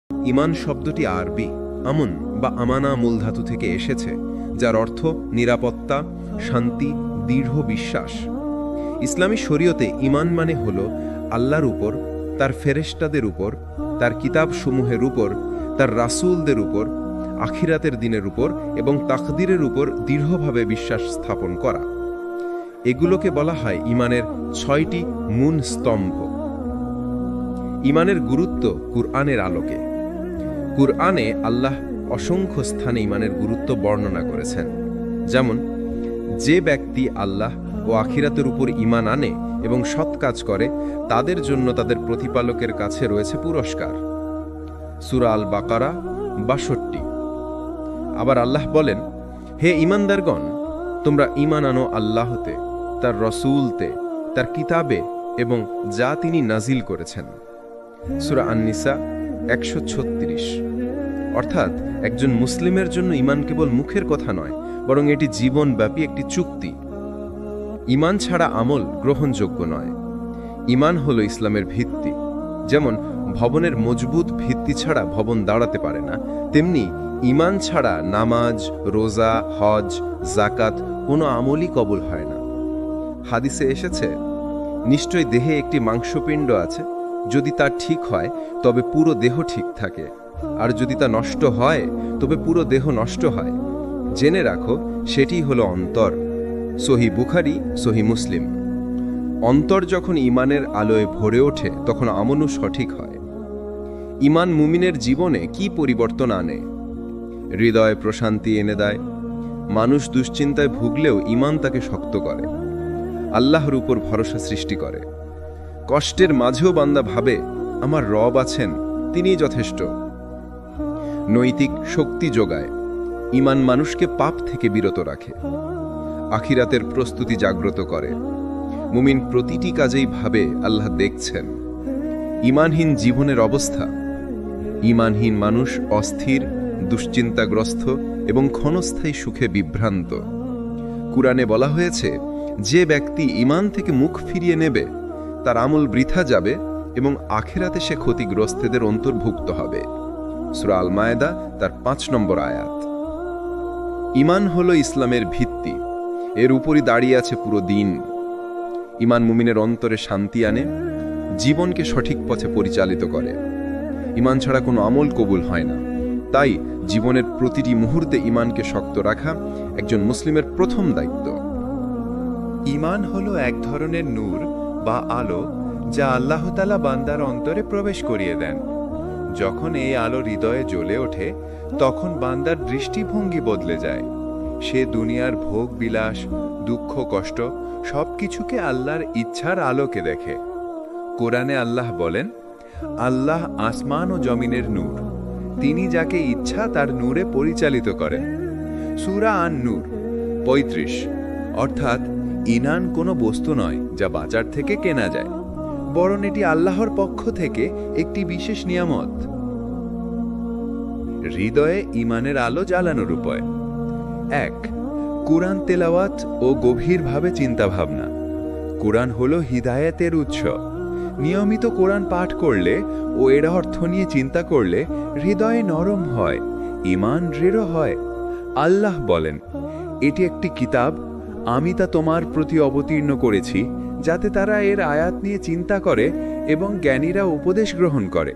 ঈমান শব্দটি আরবি আমন বা আমানা মূলধাতু থেকে এসেছে, যার অর্থ নিরাপত্তা, শান্তি, দৃঢ় বিশ্বাস। ইসলামী শরীয়তে ঈমান মানে হল আল্লাহর উপর, তার ফেরেশতাদের উপর, তার কিতাবসমূহের উপর, তার রাসূলদের উপর, আখিরাতের দিনের উপর এবং তাকদীরের উপর দৃঢ়ভাবে বিশ্বাস স্থাপন করা। এগুলোকে বলা হয় ঈমানের 6টি মূল স্তম্ভ। ঈমানের গুরুত্ব কুরআনের আলোকে। কুরআনে আল্লাহ অসংখ্য স্থানে ঈমানের গুরুত্ব বর্ণনা করেছেন। যেমন, যে ব্যক্তি আল্লাহ ও আখিরাতের উপর ঈমান আনে এবং সৎ কাজ করে, তাদের জন্য তাদের প্রতিপালকের কাছে রয়েছে পুরস্কার। সূরা আল বাকারা 62। আবার আল্লাহ বলেন, হে ঈমানদারগণ, তোমরা ঈমান আনো আল্লাহতে, তার রসূলতে, তার কিতাবে এবং যা তিনি নাজিল করেছেন। সূরা আন-নিসা 136। অর্থাৎ একজন মুসলিমের জন্য ঈমান কেবল মুখের কথা নয়, বরং এটি জীবনব্যাপী একটি চুক্তি। ঈমান ছাড়া আমল গ্রহণযোগ্য নয়। ঈমান হলো ইসলামের ভিত্তি। যেমন ভবনের মজবুত ভিত্তি ছাড়া ভবন দাঁড়াতে পারে না, তেমনি ঈমান ছাড়া নামাজ, রোজা, হজ, যাকাত কোনো আমলই কবুল হয় না। হাদিসে এসেছে, নিশ্চয়ই দেহে একটি মাংসপিণ্ড আছে, যদি তা ঠিক হয় তবে পুরো দেহ ঠিক থাকে, আর যদি তা নষ্ট হয় তবে পুরো দেহ নষ্ট হয়। জেনে রাখো, সেটি হলো অন্তর। সহিহ বুখারী, সহিহ মুসলিম। অন্তর যখন ঈমানের আলোয় ভরে ওঠে, তখন আমলও সঠিক হয়। ঈমান মুমিনের জীবনে কি পরিবর্তন আনে? হৃদয়ে প্রশান্তি এনে দেয়। মানুষ দুশ্চিন্তায় ভুগলেও ঈমান তাকে শক্ত করে, আল্লাহর উপর ভরসা সৃষ্টি করে। কষ্টের মাঝেও বান্দা ভাবে, আমার রব আছেন, তিনিই যথেষ্ট। নৈতিক শক্তি যোগায়। ঈমান মানুষকে পাপ থেকে বিরত রাখে। আখিরাতের প্রস্তুতি জাগ্রত করে। মুমিন প্রতিটি কাজেই ভাবে আল্লাহ দেখছেন। ঈমানহীন জীবনের অবস্থা। ঈমানহীন মানুষ অস্থির, দুশ্চিন্তাগ্রস্ত এবং ক্ষণস্থায়ী সুখে বিভ্রান্ত। কুরআনে বলা হয়েছে, যে ব্যক্তি ঈমান থেকে মুখ ফিরিয়ে নেবে, তার আমল বৃথা যাবে এবং আখিরাতে সে ক্ষতিগ্রস্তদের অন্তর্ভুক্ত হবে। সূরা আল মায়েদা তার 5 নম্বর আয়াত। ঈমান হলো ইসলামের ভিত্তি। এর উপরই দাঁড়িয়ে আছে পুরো দিন। ঈমান মুমিনের অন্তরে শান্তি আনে, জীবনকে সঠিক পথে পরিচালিত করে। ঈমান ছাড়া কোনো আমল কবুল হয় না। তাই জীবনের প্রতিটি মুহূর্তে ঈমানকে শক্ত রাখা একজন মুসলিমের প্রথম দায়িত্ব। ঈমান হলো এক ধরনের নূর বা আলো, যা আল্লাহ তাআলা বান্দার অন্তরে প্রবেশ করিয়ে দেন। যখন এই আলো হৃদয়ে জ্বলে ওঠে, তখন বান্দার দৃষ্টিভঙ্গি বদলে যায়। সে দুনিয়ার ভোগ বিলাস, দুঃখ, কষ্ট সবকিছুকে আল্লাহর ইচ্ছার আলোকে দেখে। কোরআনে আল্লাহ বলেন, আল্লাহ আসমান ও জমিনের নূর, তিনি যাকে ইচ্ছা তার নূরে পরিচালিত করেন। সূরা আন-নূর 35। অর্থাৎ ঈমান কোনো বস্তু নয় যা বাজার থেকে কেনা যায়, বরং এটি আল্লাহর পক্ষ থেকে একটি বিশেষ নিয়ামত। হৃদয়ে ঈমানের আলো জ্বালানোর উপায়। 1. কুরআন তেলাওয়াত ও গভীরভাবে চিন্তাভাবনা। কুরআন হলো হিদায়াতের উৎস। নিয়মিত কোরআন পাঠ করলে ও এর অর্থ নিয়ে চিন্তা করলে হৃদয়ে নরম হয়, ঈমান দৃঢ় হয়। আল্লাহ বলেন, এটি একটি কিতাব, আমি তা তোমার প্রতি অবতীর্ণ করেছি, যাতে তারা এর আয়াত নিয়ে চিন্তা করে এবং জ্ঞানীরা উপদেশ গ্রহণ করে।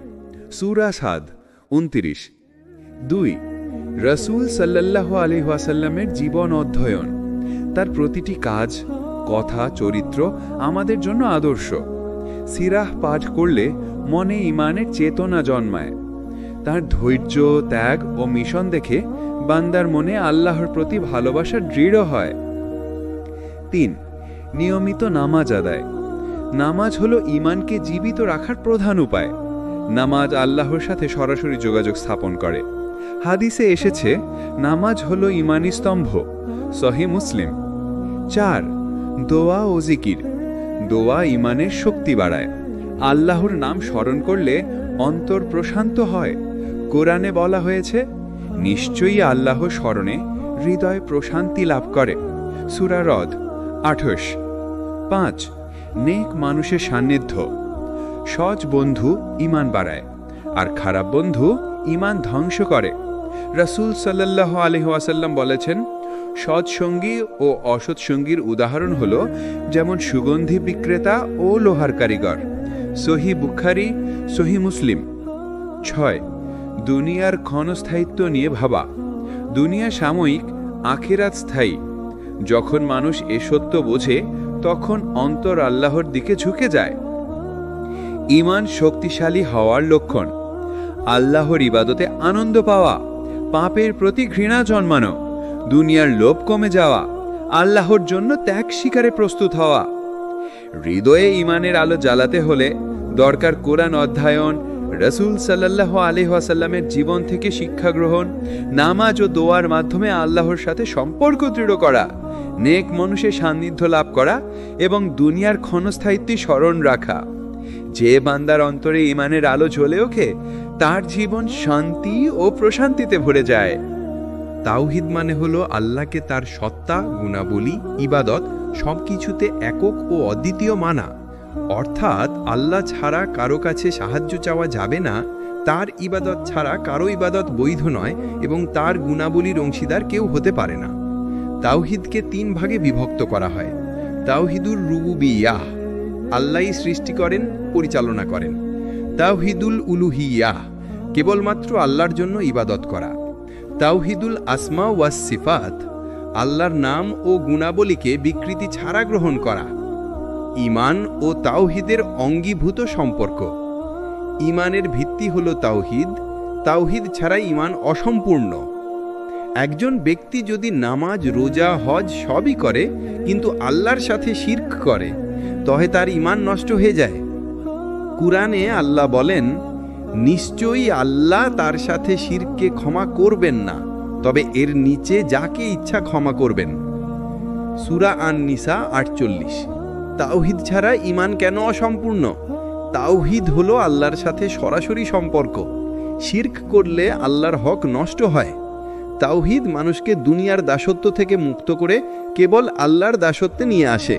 সূরা সাদ 29। 2. রাসূল সাল্লাল্লাহু আলাইহি ওয়াসাল্লামের জীবন অধ্যয়ন। তার প্রতিটি কাজ, কথা, চরিত্র আমাদের জন্য আদর্শ। সিরাহ পাঠ করলে মনে ঈমানের চেতনা জন্মায়। তার ধৈর্য, ত্যাগ ও মিশন দেখে বান্দার মনে আল্লাহর প্রতি ভালোবাসা দৃঢ় হয়। 3. নিয়মিত নামাজ আদায়। নামাজ হলো ঈমানকে জীবিত রাখার প্রধান উপায়। নামাজ আল্লাহর সাথে সরাসরি যোগাযোগ স্থাপন করে। হাদিসে এসেছে, নামাজ হলো ঈমানী স্তম্ভ। সহিহ মুসলিম। 4. দোয়া ও জিকির। দোয়া ঈমানের শক্তি বাড়ায়। আল্লাহর নাম স্মরণ করলে অন্তর প্রশান্ত হয়। কোরআনে বলা হয়েছে, নিশ্চয়ই আল্লাহ স্মরণে হৃদয় প্রশান্তি লাভ করে। সূরা রদ 28। 5. নেক মানুষের সান্নিধ্য। সৎ বন্ধু ঈমান বাড়ায়। আর খারাপ বন্ধু ঈমান ধ্বংস করে। রাসূল সাল্লাল্লাহু আলাইহি ওয়াসাল্লাম বলেছেন, সৎ সঙ্গী ও অসৎ সঙ্গীর উদাহরণ হলো যেমন সুগন্ধি বিক্রেতা ও লোহার কারিগর। সহিহ বুখারী, সহিহ মুসলিম। 6. দুনিয়ার ক্ষণস্থায়িত্ব নিয়ে ভাবা। দুনিয়া সাময়িক, আখিরাত স্থায়ী। যখন মানুষ এ সত্য বোঝে তখন অন্তর আল্লাহর দিকে ঝুঁকে যায়। ঈমান শক্তিশালী হওয়ার লক্ষণ: আল্লাহর ইবাদতে আনন্দ পাওয়া, পাপের প্রতি ঘৃণা জন্মানো, দুনিয়ার লোভ কমে যাওয়া, আল্লাহর জন্য ত্যাগ স্বীকারে প্রস্তুত হওয়া। হৃদয়ে ঈমানের আলো জ্বালাতে হলে দরকার কোরআন অধ্যয়ন, রাসূল সাল্লাল্লাহু আলাইহি ওয়াসাল্লামের জীবন থেকে শিক্ষা গ্রহণ, নামাজ ও দোয়ার মাধ্যমে আল্লাহর সাথে সম্পর্ক দৃঢ় করা, নেক মানুষের সান্নিধ্য লাভ করা এবং দুনিয়ার ক্ষণস্থায়িত্বে স্মরণ রাখা। যে বান্দার অন্তরে ঈমানের আলো জ্বলে ওঠে তার জীবন শান্তি ও প্রশান্তিতে ভরে যায়। তাওহিদ মানে হলো আল্লাহকে তার সত্তা, গুণাবলী, ইবাদত সবকিছুতে একক ও অদ্বিতীয় মানা। অর্থাৎ আল্লাহ ছাড়া কারো কাছে সাহায্য চাওয়া যাবে না, তার ইবাদত ছাড়া কারো ইবাদত বৈধ নয় এবং তার গুণাবলীর অংশীদার কেউ হতে পারে না। তাওহিদকে 3 ভাগে বিভক্ত করা হয়। তাওহিদুর রুবুবিয়াহ, আল্লাহই সৃষ্টি করেন, পরিচালনা করেন। তাওহিদুল উলুহিয়াহ, কেবলমাত্র আল্লাহর জন্য ইবাদত করা। তাওহিদুল আসমা ওয়াস সিফাত, আল্লাহর নাম ও গুণাবলীকে বিকৃতি ছাড়া গ্রহণ করা। ঈমান ও তাওহিদের অঙ্গীভূত সম্পর্ক। ঈমানের ভিত্তি হলো তাওহিদ, তাওহিদ ছাড়া ঈমান অসম্পূর্ণ। একজন ব্যক্তি যদি নামাজ, রোজা, হজ সবই করে কিন্তু আল্লাহর সাথে শিরক করে তবে তার ঈমান নষ্ট হয়ে যায়। কুরআনে আল্লাহ বলেন, নিশ্চয়ই আল্লাহ তার সাথে শিরককে ক্ষমা করবেন না, তবে এর নিচে যাকে ইচ্ছা ক্ষমা করবেন। সূরা আন-নিসা 48। তাওহিদ ছাড়া ঈমান কেন অসম্পূর্ণ? তাওহিদ হলো আল্লাহর সাথে সরাসরি সম্পর্ক। শিরক করলে আল্লাহর হক নষ্ট হয়। তাওহিদ মানুষকে দুনিয়ার দাসত্ব থেকে মুক্ত করে কেবল আল্লাহর দাসত্বে নিয়ে আসে।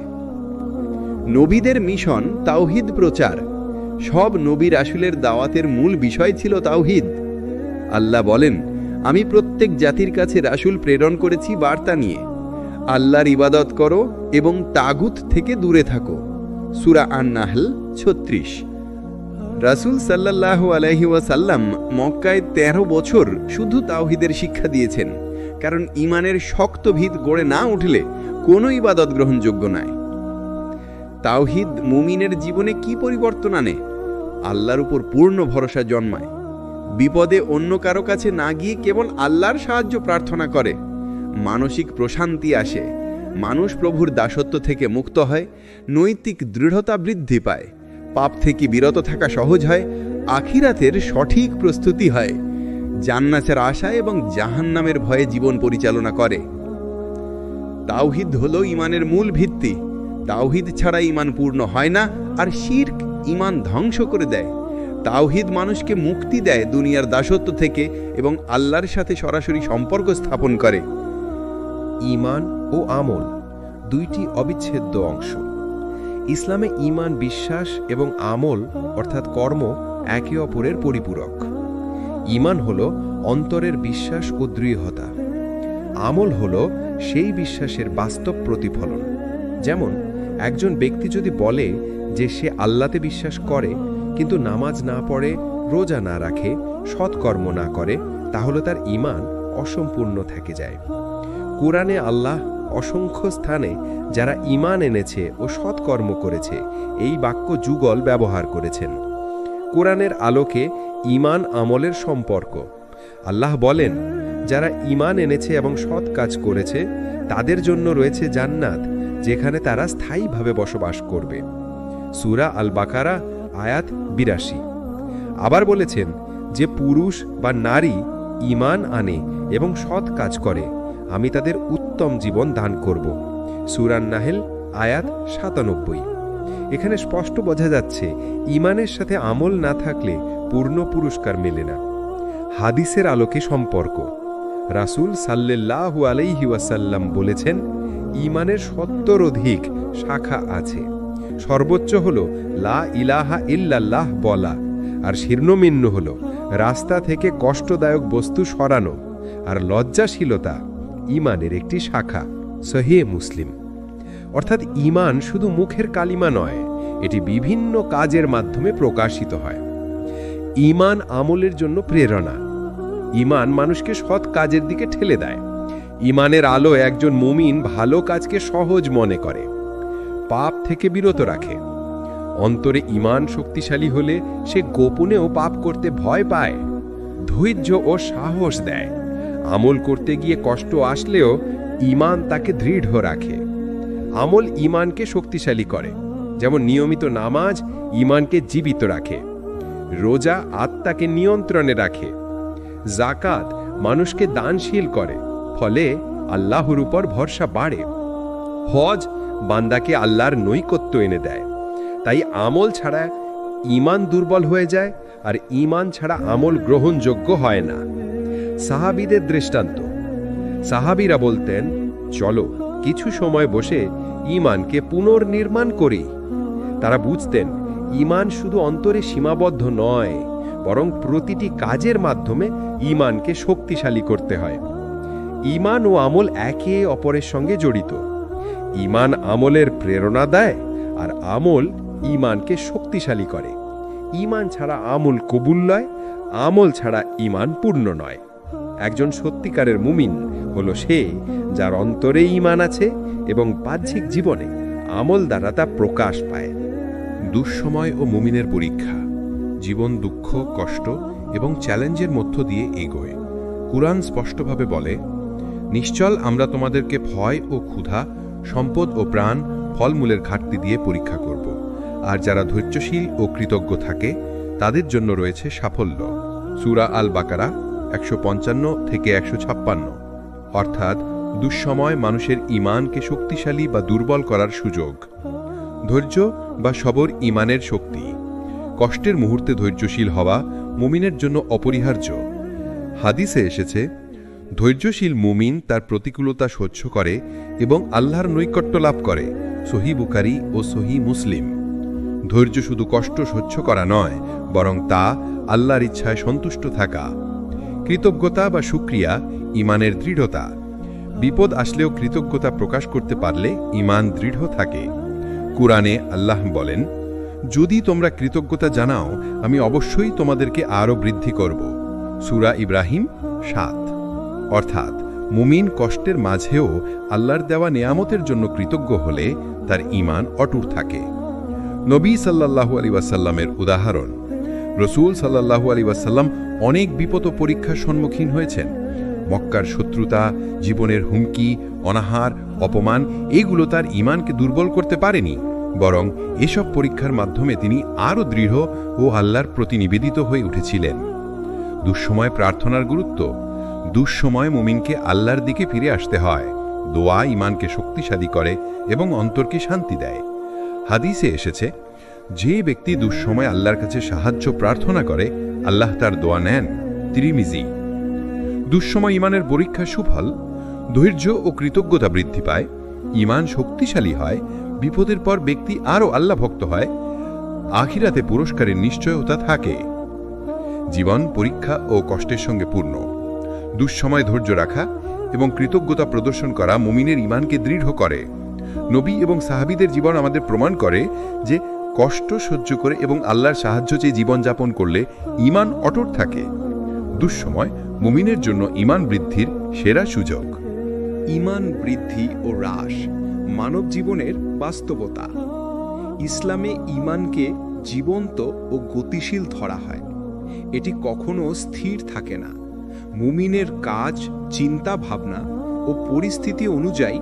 নবীদের মিশন তাওহিদ প্রচার। সব নবী রাসূলের দাওয়াতের মূল বিষয় ছিল তাওহিদ। আল্লাহ বলেন, আমি প্রত্যেক জাতির কাছে রাসূল প্রেরণ করেছি বার্তা নিয়ে, আল্লাহর ইবাদত করো এবং তাগুত থেকে দূরে থাকো। সূরা আন-নাহল 36। রাসূল সাল্লাল্লাহু আলাইহি ওয়াসাল্লাম মক্কায় 13 বছর শুধু তাওহিদের শিক্ষা দিয়েছেন, কারণ ঈমানের শক্ত ভিত গড়ে না উঠলে কোনো ইবাদত গ্রহণযোগ্য নয়। তাওহিদ মুমিনের জীবনে কি পরিবর্তন আনে? আল্লাহর উপর পূর্ণ ভরসা জন্মায়, বিপদে অন্য কারো কাছে না গিয়ে কেবল আল্লাহর সাহায্য প্রার্থনা করে, মানসিক প্রশান্তি আসে, মানুষ প্রভুর দাসত্ব থেকে মুক্ত হয়, নৈতিক দৃঢ়তা বৃদ্ধি পায়, পাপ থেকে বিরত থাকা সহজ হয়, আখিরাতের সঠিক প্রস্তুতি হয়, জান্নাতের আশা এবং জাহান্নামের ভয়ে জীবন পরিচালনা করে। তাওহিদ হলো ঈমানের মূল ভিত্তি। তাওহিদ ছাড়া ঈমান পূর্ণ হয় না, আর শিরক ঈমান ধ্বংস করে দেয়। তাওহিদ মানুষকে মুক্তি দেয় দুনিয়ার দাসত্ব থেকে এবং আল্লাহর সাথে সরাসরি সম্পর্ক স্থাপন করে। ঈমান ও আমল দুইটি অবিচ্ছেদ্য অংশ। ইসলামে ঈমান বিশ্বাস এবং আমল অর্থাৎ কর্ম একে অপরের পরিপূরক। ঈমান হলো অন্তরের বিশ্বাস ও দৃঢ়তা, আমল হলো সেই বিশ্বাসের বাস্তব প্রতিফলন। যেমন একজন ব্যক্তি যদি বলে যে সে আল্লাহতে বিশ্বাস করে কিন্তু নামাজ না পড়ে, রোজা না রাখে, সৎকর্ম না করে, তাহলে তার ঈমান অসম্পূর্ণ থেকে যায়। কুরআনে আল্লাহ অসংখ্য স্থানে যারা ঈমান এনেছে ও সৎকর্ম করেছে এই বাক্য যুগল ব্যবহার করেছেন। কুরআনের আলোকে ঈমান আমলের সম্পর্ক। আল্লাহ বলেন, যারা ঈমান এনেছে এবং সৎ কাজ করেছে তাদের জন্য রয়েছে জান্নাত, যেখানে তারা স্থায়ীভাবে বসবাস করবে। সূরা আল বাকারা আয়াত ৮২। আবার বলেছেন, যে পুরুষ বা নারী ঈমান আনে এবং সৎ কাজ করে আমি তাদের উত্তম জীবন দান করব। সূরা আন-নাহল আয়াত ৯৭। এখানে স্পষ্ট বোঝা যাচ্ছে ঈমানের সাথে আমল না থাকলে পূর্ণ পুরস্কার মেলে না। হাদিসের আলোকে সম্পর্ক। রাসূল সাল্লাল্লাহু আলাইহি ওয়াসাল্লাম বলেছেন, ঈমানের ৭০ অধিক শাখা আছে। সর্বোচ্চ হল লা ইলাহা ইল্লাল্লাহ বলা, আর শীর্ণমিন্ন হল রাস্তা থেকে কষ্টদায়ক বস্তু সরানো, আর লজ্জাশীলতা ঈমানের একটি শাখা। সহিহ মুসলিম। অর্থাৎ ঈমান শুধু মুখের কালিমা নয়, এটি বিভিন্ন কাজের মাধ্যমে প্রকাশিত হয়। ঈমান আমলের জন্য প্রেরণা। ঈমান মানুষকে সৎ কাজের দিকে ঠেলে দেয়। ঈমানের আলো একজন মুমিন ভালো কাজকে সহজ মনে করে, পাপ থেকে বিরত রাখে। অন্তরে ঈমান শক্তিশালী হলে সে গোপনেও পাপ করতে ভয় পায়। ধৈর্য ও সাহস দেয়। আমল করতে গিয়ে কষ্ট আসলেও ঈমান তাকে দৃঢ় রাখে। আমল ঈমানকে শক্তিশালী করে, যেমন নিয়মিত নামাজ ঈমানকে জীবিত রাখে, রোজা আত্মাকে নিয়ন্ত্রণে রাখে, যাকাত মানুষকে দানশীল করে, ফলে আল্লাহর উপর ভরসা বাড়ে, হজ বান্দাকে আল্লাহর নৈকট্য এনে দেয়। তাই আমল ছাড়া ঈমান দুর্বল হয়ে যায়, আর ঈমান ছাড়া আমল গ্রহণযোগ্য হয় না। সাহাবীদের দৃষ্টান্ত। সাহাবীরা বলতেন, চলো কিছু সময় বসে ঈমানকে পুনর্নির্মাণ করি। তারা বুঝতেন ঈমান শুধু অন্তরে সীমাবদ্ধ নয়, বরং প্রতিটি কাজের মাধ্যমে ঈমানকে শক্তিশালী করতে হয়। ঈমান ও আমল একে অপরের সঙ্গে জড়িত। ঈমান আমলের প্রেরণা দেয়, আর আমল ঈমানকে শক্তিশালী করে। ঈমান ছাড়া আমল কবুল নয়, আমল ছাড়া ঈমান পূর্ণ নয়। একজন সত্যিকারের মুমিন হলো সে যার অন্তরে ঈমান আছে এবং বাহ্যিক জীবনে আমল দ্বারা তা প্রকাশ পায়। দুঃসময় ও মুমিনের পরীক্ষা। জীবন দুঃখ, কষ্ট এবং চ্যালেঞ্জের মধ্য দিয়ে এগোয়। কুরআন স্পষ্টভাবে বলে, নিশ্চল আমরা তোমাদেরকে ভয় ও ক্ষুধা, সম্পদ ও প্রাণ, ফলমূলের ঘাটতি দিয়ে পরীক্ষা করব। আর যারা ধৈর্যশীল ও কৃতজ্ঞ থাকে তাদের জন্য রয়েছে সাফল্য। সূরা আল বাকারা 155 থেকে 156। অর্থাৎ দুঃসময় মানুষের ঈমানকে শক্তিশালী বা দুর্বল করার সুযোগ। ধৈর্য বা সবর ঈমানের শক্তি। কষ্টের মুহূর্তে ধৈর্যশীল হওয়া মুমিনের জন্য অপরিহার্য। হাদিসে এসেছে, ধৈর্যশীল মুমিন তার প্রতিকূলতা সহ্য করে এবং আল্লাহর নৈকট্য লাভ করে। সহিহ বুখারী ও সহিহ মুসলিম। ধৈর্য শুধু কষ্ট সহ্য করা নয়, বরং তা আল্লাহর ইচ্ছায় সন্তুষ্ট থাকা। কৃতজ্ঞতা বা শুকরিয়া ঈমানের দৃঢ়তা। বিপদ আসলেও কৃতজ্ঞতা প্রকাশ করতে পারলে ঈমান দৃঢ় থাকে। কুরআনে আল্লাহ বলেন, যদি তোমরা কৃতজ্ঞতা জানাও আমি অবশ্যই তোমাদেরকে আরও বৃদ্ধি করব। সূরা ইব্রাহিম 7। অর্থাৎ মুমিন কষ্টের মাঝেও আল্লাহর দেওয়া নেয়ামতের জন্য কৃতজ্ঞ হলে তার ঈমান অটুট থাকে। নবী সাল্লাল্লাহু আলাইহি ওয়াসাল্লামের উদাহরণ। রাসূল সাল্লাল্লাহু আলাইহি ওয়াসাল্লাম অনেক বিপদ ও পরীক্ষার সম্মুখীন হয়েছেন। মক্কার শত্রুতা, জীবনের হুমকি, অনাহার, অপমান এগুলো তার ঈমানকে দুর্বল করতে পারেনি, বরং এসব পরীক্ষার মাধ্যমে তিনি আরও দৃঢ় ও আল্লাহর প্রতি নিবেদিত হয়ে উঠেছিলেন। দুঃসময় প্রার্থনার গুরুত্ব। দুঃসময় মুমিনকে আল্লাহর দিকে ফিরে আসতে হয়। দোয়া ঈমানকে শক্তিশালী করে এবং অন্তরকে শান্তি দেয়। হাদিসে এসেছে, যে ব্যক্তি দুঃসময় আল্লাহর কাছে সাহায্য প্রার্থনা করে আল্লাহ তার দোয়া নেন। তিরমিজি। দুঃসময় ঈমানের পরীক্ষা সুফল। ধৈর্য ও কৃতজ্ঞতা বৃদ্ধি পায়, ঈমান শক্তিশালী হয়, বিপদের পর ব্যক্তি আরও আল্লাহ ভক্ত হয়, আখিরাতে পুরস্কারের নিশ্চয়তা থাকে। জীবন পরীক্ষা ও কষ্টের সঙ্গে পূর্ণ। দুঃসময় ধৈর্য রাখা এবং কৃতজ্ঞতা প্রদর্শন করা মুমিনের ঈমানকে দৃঢ় করে। নবী এবং সাহাবীদের জীবন আমাদের প্রমাণ করে যে কষ্ট সহ্য করে এবং আল্লাহর সাহায্য চেয়ে জীবনযাপন করলে ঈমান অটুট থাকে। দুঃসময় মুমিনের জন্য ঈমান বৃদ্ধির সেরা সুযোগ। ঈমান বৃদ্ধি ও হ্রাস মানব জীবনের বাস্তবতা। ইসলামে ঈমানকে জীবন্ত ও গতিশীল ধরা হয়। এটি কখনো স্থির থাকে না। মুমিনের কাজ, চিন্তা ভাবনা ও পরিস্থিতি অনুযায়ী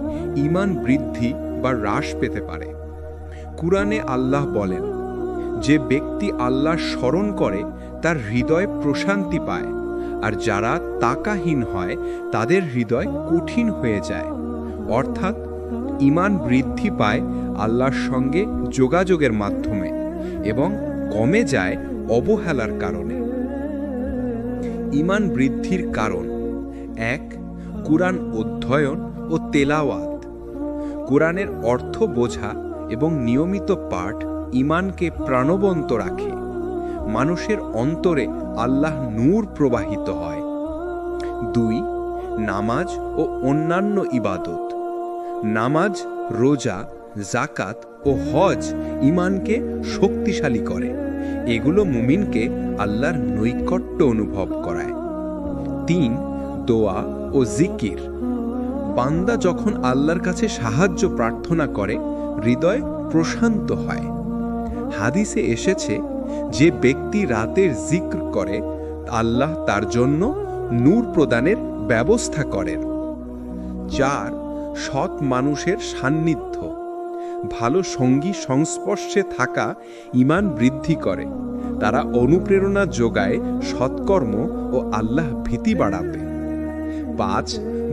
ঈমান বৃদ্ধি বা হ্রাস পেতে পারে। কুরআনে আল্লাহ বলেন, যে ব্যক্তি আল্লাহর স্মরণ করে তার হৃদয় প্রশান্তি পায়, আর যারা তাকাহীন হয় তাদের হৃদয় কঠিন হয়ে যায়। অর্থাৎ ঈমান বৃদ্ধি পায় আল্লাহর সঙ্গে যোগাযোগের মাধ্যমে এবং কমে যায় অবহেলার কারণে। ঈমান বৃদ্ধির কারণ: 1. কুরআন অধ্যয়ন ও তেলাওয়াত। কুরআনের অর্থ বোঝা এবং নিয়মিত পাঠ ঈমানকে প্রাণবন্ত রাখে। মানুষের অন্তরে আল্লাহ নূর প্রবাহিত হয়। 2. নামাজ ও অন্যান্য ইবাদত। নামাজ, রোজা, জাকাত ও হজ ঈমানকে শক্তিশালী করে। এগুলো মুমিনকে আল্লাহর নৈকট্য অনুভব করায়। 3. দোয়া ও জিকির। বান্দা যখন আল্লাহর কাছে সাহায্য প্রার্থনা করে হৃদয় প্রশান্ত হয়। হাদিসে এসেছে, যে ব্যক্তি রাতের জিক্র করে আল্লাহ তার জন্য নূর প্রদানের ব্যবস্থা করেন। 4. সৎ মানুষের সান্নিধ্য। ভালো সঙ্গী সংস্পর্শে থাকা ঈমান বৃদ্ধি করে। তারা অনুপ্রেরণা যোগায় সৎকর্ম ও আল্লাহ ভীতি বাড়াতে। 5.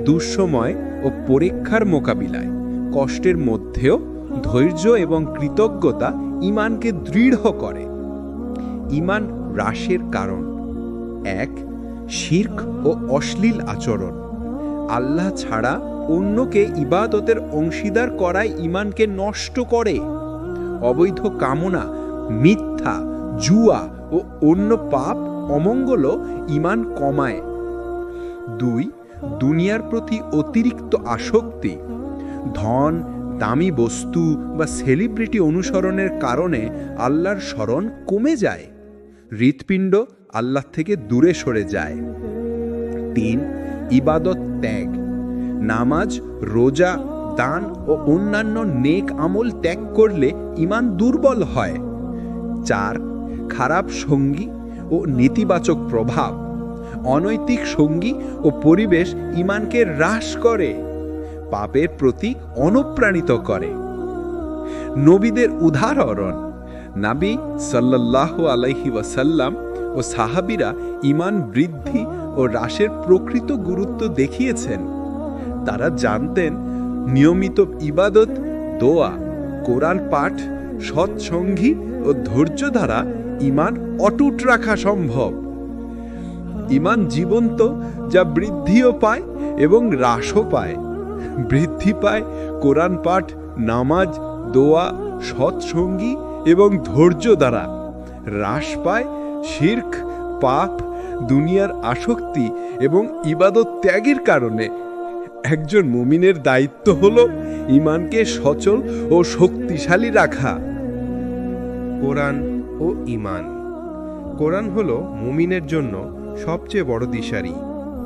দুঃসময় ও পরীক্ষার মোকাবিলায় কষ্টের মধ্যেও ধৈর্য এবং কৃতজ্ঞতা ঈমানকে দৃঢ় করে। ঈমান হ্রাসের কারণ। 1. শিরক ও অশ্লীল আচরণ। আল্লাহ ছাড়া অন্যকে ইবাদতের অংশীদার করায় ঈমানকে নষ্ট করে। অবৈধ কামনা, মিথ্যা, জুয়া ও অন্য পাপ অমঙ্গলও ঈমান কমায়। 2. দুনিয়ার প্রতি অতিরিক্ত আসক্তি। ধন, দামি বস্তু বা সেলিব্রিটি অনুসরণের কারণে আল্লাহর স্মরণ কমে যায়। হৃৎপিণ্ড আল্লাহ থেকে দূরে সরে যায়। 3. ইবাদত ত্যাগ। নামাজ, রোজা, দান ও অন্যান্য নেক আমল ত্যাগ করলে ঈমান দুর্বল হয়। 4. খারাপ সঙ্গী ও নেতিবাচক প্রভাব। অনৈতিক সঙ্গী ও পরিবেশ ঈমানকে হ্রাস করে, পাপের প্রতি অনুপ্রাণিত করে। নবীদের উদাহরণ। নবী সাল্লাল্লাহু আলাইহি ওয়াসাল্লাম ও সাহাবীরা ঈমান বৃদ্ধি ও হ্রাসের প্রকৃত গুরুত্ব দেখিয়েছেন। তারা জানতেন নিয়মিত ইবাদত, দোয়া, কোরআন পাঠ, সৎসঙ্গী ও ধৈর্য দ্বারা ঈমান অটুট রাখা সম্ভব। ঈমান জীবন্ত, যা বৃদ্ধিও পায় এবং হ্রাসও পায়। বৃদ্ধি পায় কোরআন পাঠ, নামাজ, দোয়া, সৎসঙ্গী এবং ধৈর্য দ্বারা। হ্রাস পায় শিরক, পাপ, দুনিয়ার আসক্তি এবং ইবাদত ত্যাগের কারণে। একজন মুমিনের দায়িত্ব হল ঈমানকে সচল ও শক্তিশালী রাখা। কোরআন ও ঈমান। কোরআন হলো মুমিনের জন্য সবচেয়ে বড় দিশারি।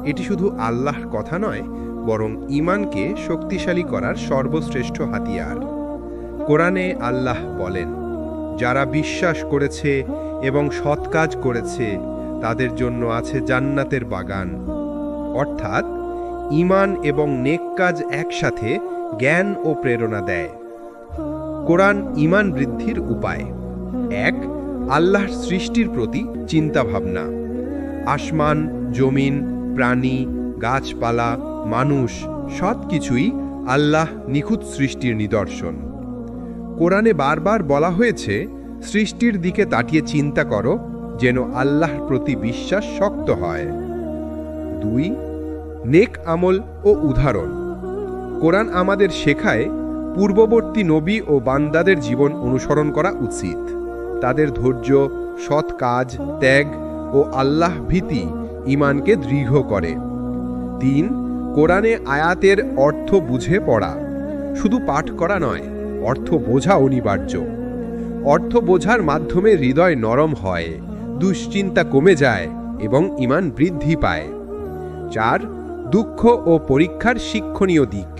এটি শুধু আল্লাহর কথা নয়, বরং ঈমানকে শক্তিশালী করার সর্বশ্রেষ্ঠ হাতিয়ার। কোরআনে আল্লাহ বলেন, যারা বিশ্বাস করেছে এবং সৎ কাজ করেছে তাদের জন্য আছে জান্নাতের বাগান। অর্থাৎ ঈমান এবং নেক কাজ একসাথে জ্ঞান ও প্রেরণা দেয়। কোরআন ঈমান বৃদ্ধির উপায়। 1. আল্লাহর সৃষ্টির প্রতি চিন্তাভাবনা। আসমান, জমিন, প্রাণী, গাছপালা, মানুষ সব কিছুই আল্লাহ নিখুঁত সৃষ্টির নিদর্শন। কোরআনে বারবার বলা হয়েছে, সৃষ্টির দিকে তাকিয়ে চিন্তা করো যেন আল্লাহর প্রতি বিশ্বাস শক্ত হয়। 2. নেক আমল ও উদাহরণ। কোরআন আমাদের শেখায় পূর্ববর্তী নবী ও বান্দাদের জীবন অনুসরণ করা উচিত। তাদের ধৈর্য, সৎ কাজ, ত্যাগ ও আল্লাহ ভীতি ঈমানকে দৃঢ় করে। 3. কোরআনে আয়াতের অর্থ বুঝে পড়া। শুধু পাঠ করা নয়, অর্থ বোঝা অনিবার্য। অর্থ বোঝার মাধ্যমে হৃদয় নরম হয়, দুশ্চিন্তা কমে যায় এবং ঈমান বৃদ্ধি পায়। 4. দুঃখ ও পরীক্ষার শিক্ষণীয় দিক।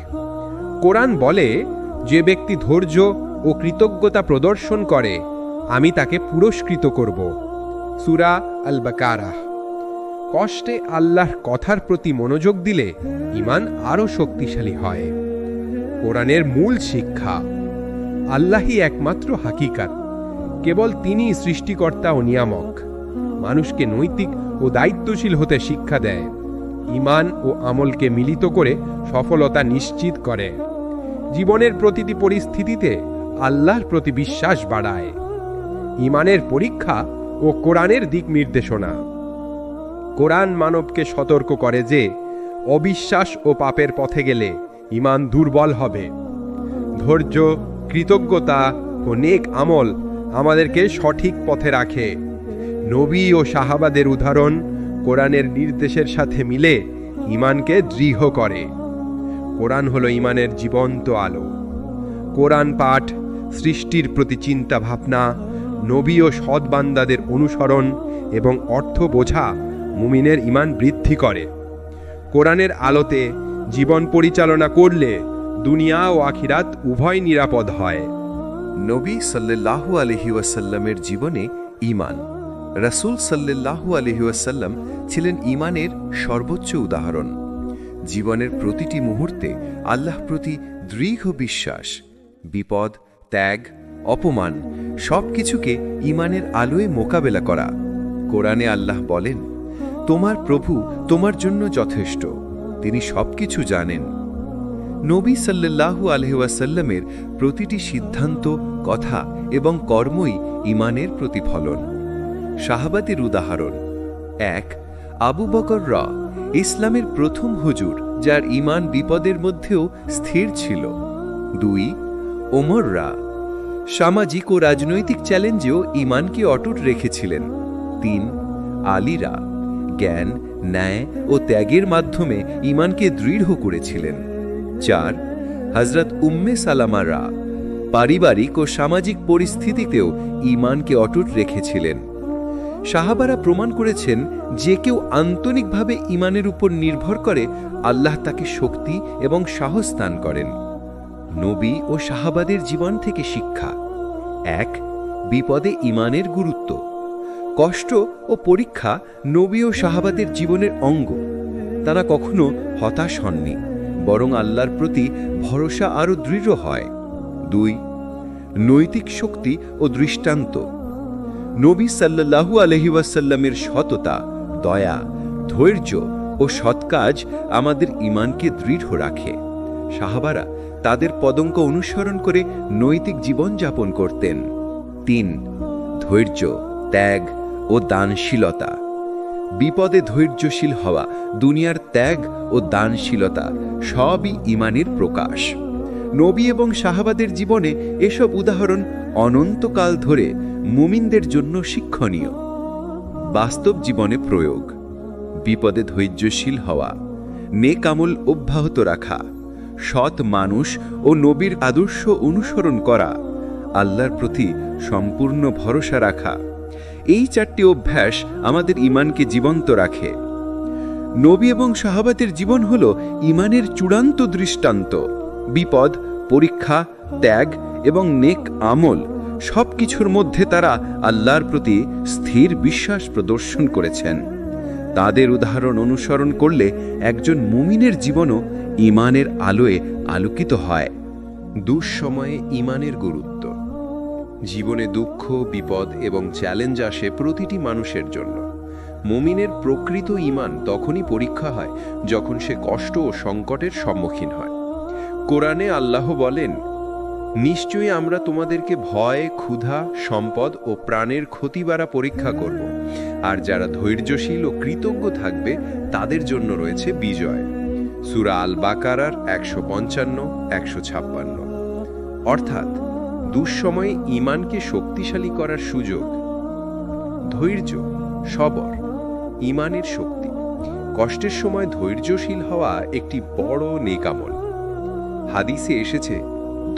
কোরআন বলে, যে ব্যক্তি ধৈর্য ও কৃতজ্ঞতা প্রদর্শন করে আমি তাকে পুরস্কৃত করব। সূরা আল বাকারাহ। কষ্টে আল্লাহর কথার প্রতি মনোযোগ দিলে ঈমান আরও শক্তিশালী হয়। কোরআনের মূল শিক্ষা। আল্লাহই একমাত্র হাকিকাত, কেবল তিনিই সৃষ্টিকর্তা ও নিয়ামক। মানুষকে নৈতিক ও দায়িত্বশীল হতে শিক্ষা দেয়। ঈমান ও আমলকে মিলিত করে সফলতা নিশ্চিত করে। জীবনের প্রতিটি পরিস্থিতিতে আল্লাহর প্রতি বিশ্বাস বাড়ায়। ঈমানের পরীক্ষা ও কোরআনের দিক নির্দেশনা। কোরআন মানবকে সতর্ক করে যে অবিশ্বাস ও পাপের পথে গেলে ঈমান দুর্বল হবে। ধৈর্য, কৃতজ্ঞতা ও নেক আমল আমাদেরকে সঠিক পথে রাখে। নবী ও সাহাবাদের উদাহরণ কোরআনের নির্দেশের সাথে মিলে ঈমানকে দৃঢ় করে। কোরআন হলো ঈমানের জীবন্ত আলো। কোরআন পাঠ, সৃষ্টির প্রতি চিন্তা ভাবনা, নবী ও সৎবান্দাদের অনুসরণ এবং অর্থ বোঝা মুমিনের ঈমান বৃদ্ধি করে। কোরআনের আলোতে জীবন পরিচালনা করলে দুনিয়া ও আখিরাত উভয় নিরাপদ হয়। নবী সাল্লাল্লাহু আলাইহি ওয়াসাল্লামের জীবনে ঈমান। রাসূল সাল্লাল্লাহু আলাইহি ওয়াসাল্লাম ছিলেন ঈমানের সর্বোচ্চ উদাহরণ। জীবনের প্রতিটি মুহূর্তে আল্লাহ প্রতি দৃঢ় বিশ্বাস, বিপদ, ত্যাগ, অপমান সবকিছুকে ঈমানের আলোয় মোকাবেলা করা। কোরআনে আল্লাহ বলেন, তোমার প্রভু তোমার জন্য যথেষ্ট, তিনি সবকিছু জানেন। নবী সাল্লাল্লাহু আলাইহি ওয়াসাল্লামের প্রতিটি সিদ্ধান্ত, কথা এবং কর্মই ঈমানের প্রতিফলন। সাহাবাদের উদাহরণ: ১. আবু বকর ইসলামের প্রথম হুজুর, যার ঈমান বিপদের মধ্যেও স্থির ছিল। ২. ওমর সামাজিক ও রাজনৈতিক চ্যালেঞ্জেও ঈমানকে অটুট রেখেছিলেন। ৩. আলীরা জ্ঞান, ন্যায় ও ত্যাগের মাধ্যমে ঈমানকে দৃঢ় করেছিলেন। ৪. হযরত উম্মে সালামা পারিবারিক ও সামাজিক পরিস্থিতিতেও ঈমানকে অটুট রেখেছিলেন। সাহাবারা প্রমাণ করেছেন, যে কেউ আন্তরিকভাবে ঈমানের উপর নির্ভর করে, আল্লাহ তাকে শক্তি এবং সাহস দান করেন। নবী ও সাহাবাদের জীবন থেকে শিক্ষা: ১. বিপদে ঈমানের গুরুত্ব। কষ্ট ও পরীক্ষা নবী ও সাহাবাদের জীবনের অঙ্গ। তারা কখনো হতাশ হননি, বরং আল্লাহর প্রতি ভরসা আরও দৃঢ় হয়। ২. নৈতিক শক্তি ও দৃষ্টান্ত। নবী সাল্লাল্লাহু আলাইহি ওয়াসাল্লামের সততা, দয়া, ধৈর্য ও সৎকাজ আমাদের ঈমানকে দৃঢ় রাখে। সাহাবারা তাদের পদঙ্ক অনুসরণ করে নৈতিক জীবন যাপন করতেন। ৩. ধৈর্য, ত্যাগ ও দানশীলতা। বিপদে ধৈর্যশীল হওয়া, দুনিয়ার ত্যাগ ও দানশীলতা সবই ঈমানের প্রকাশ। নবী এবং সাহাবাদের জীবনে এসব উদাহরণ অনন্তকাল ধরে মুমিনদের জন্য শিক্ষণীয়। বাস্তব জীবনে প্রয়োগ: বিপদে ধৈর্যশীল হওয়া, নেক আমল অব্যাহত রাখা, সৎ মানুষ ও নবীর আদর্শ অনুসরণ করা, আল্লাহর প্রতি সম্পূর্ণ ভরসা রাখা। এই 4টি অভ্যাস আমাদের ঈমানকে জীবন্ত রাখে। নবী এবং সাহাবাদের জীবন হল ঈমানের চূড়ান্ত দৃষ্টান্ত। বিপদ, পরীক্ষা, ত্যাগ এবং নেক আমল সবকিছুর মধ্যে তারা আল্লাহর প্রতি স্থির বিশ্বাস প্রদর্শন করেছেন। তাদের উদাহরণ অনুসরণ করলে একজন মুমিনের জীবনও ঈমানের আলোয় আলোকিত হয়। দুঃসময়ে ঈমানের গুরুত্ব। জীবনে দুঃখ, বিপদ এবং চ্যালেঞ্জ আসে প্রতিটি মানুষের জন্য। মুমিনের প্রকৃত ঈমান তখনই পরীক্ষা হয় যখন সে কষ্ট ও সংকটের সম্মুখীন হয়। কোরআনে আল্লাহ বলেন, নিশ্চয়ই আমরা তোমাদেরকে ভয়, ক্ষুধা, সম্পদ ও প্রাণের ক্ষতি দ্বারা পরীক্ষা করব, আর যারা ধৈর্যশীল ও কৃতজ্ঞ থাকবে তাদের জন্য রয়েছে বিজয়। সূরা আল বাকারার 155-156। অর্থাৎ দুঃসময়ে ঈমানকে শক্তিশালী করার সুযোগ। ধৈর্য, সবর ঈমানের শক্তি। কষ্টের সময় ধৈর্যশীল হওয়া একটি বড় নেক আমল। হাদিসে এসেছে,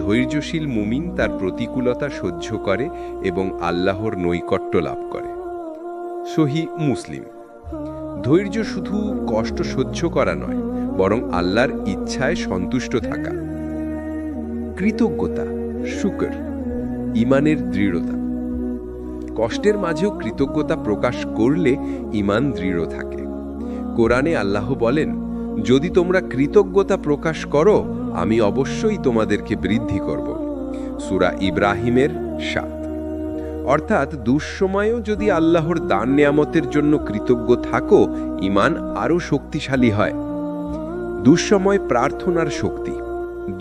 ধৈর্যশীল মুমিন তার প্রতিকূলতা সহ্য করে এবং আল্লাহর নৈকট্য লাভ করে। সহিহ মুসলিম। ধৈর্য শুধু কষ্ট সহ্য করা নয়, বরং আল্লাহর ইচ্ছায় সন্তুষ্ট থাকা। কৃতজ্ঞতা, শুকর ঈমানের দৃঢ়তা। কষ্টের মাঝেও কৃতজ্ঞতা প্রকাশ করলে ঈমান দৃঢ় থাকে। কোরআনে আল্লাহ বলেন, যদি তোমরা কৃতজ্ঞতা প্রকাশ করো, আমি অবশ্যই তোমাদেরকে বৃদ্ধি করব। সূরা ইব্রাহিমের 7। অর্থাৎ দুঃসময়েও যদি আল্লাহর দান নেয়ামতের জন্য কৃতজ্ঞ থাকো, ঈমান আরও শক্তিশালী হয়। দুঃসময় প্রার্থনার শক্তি।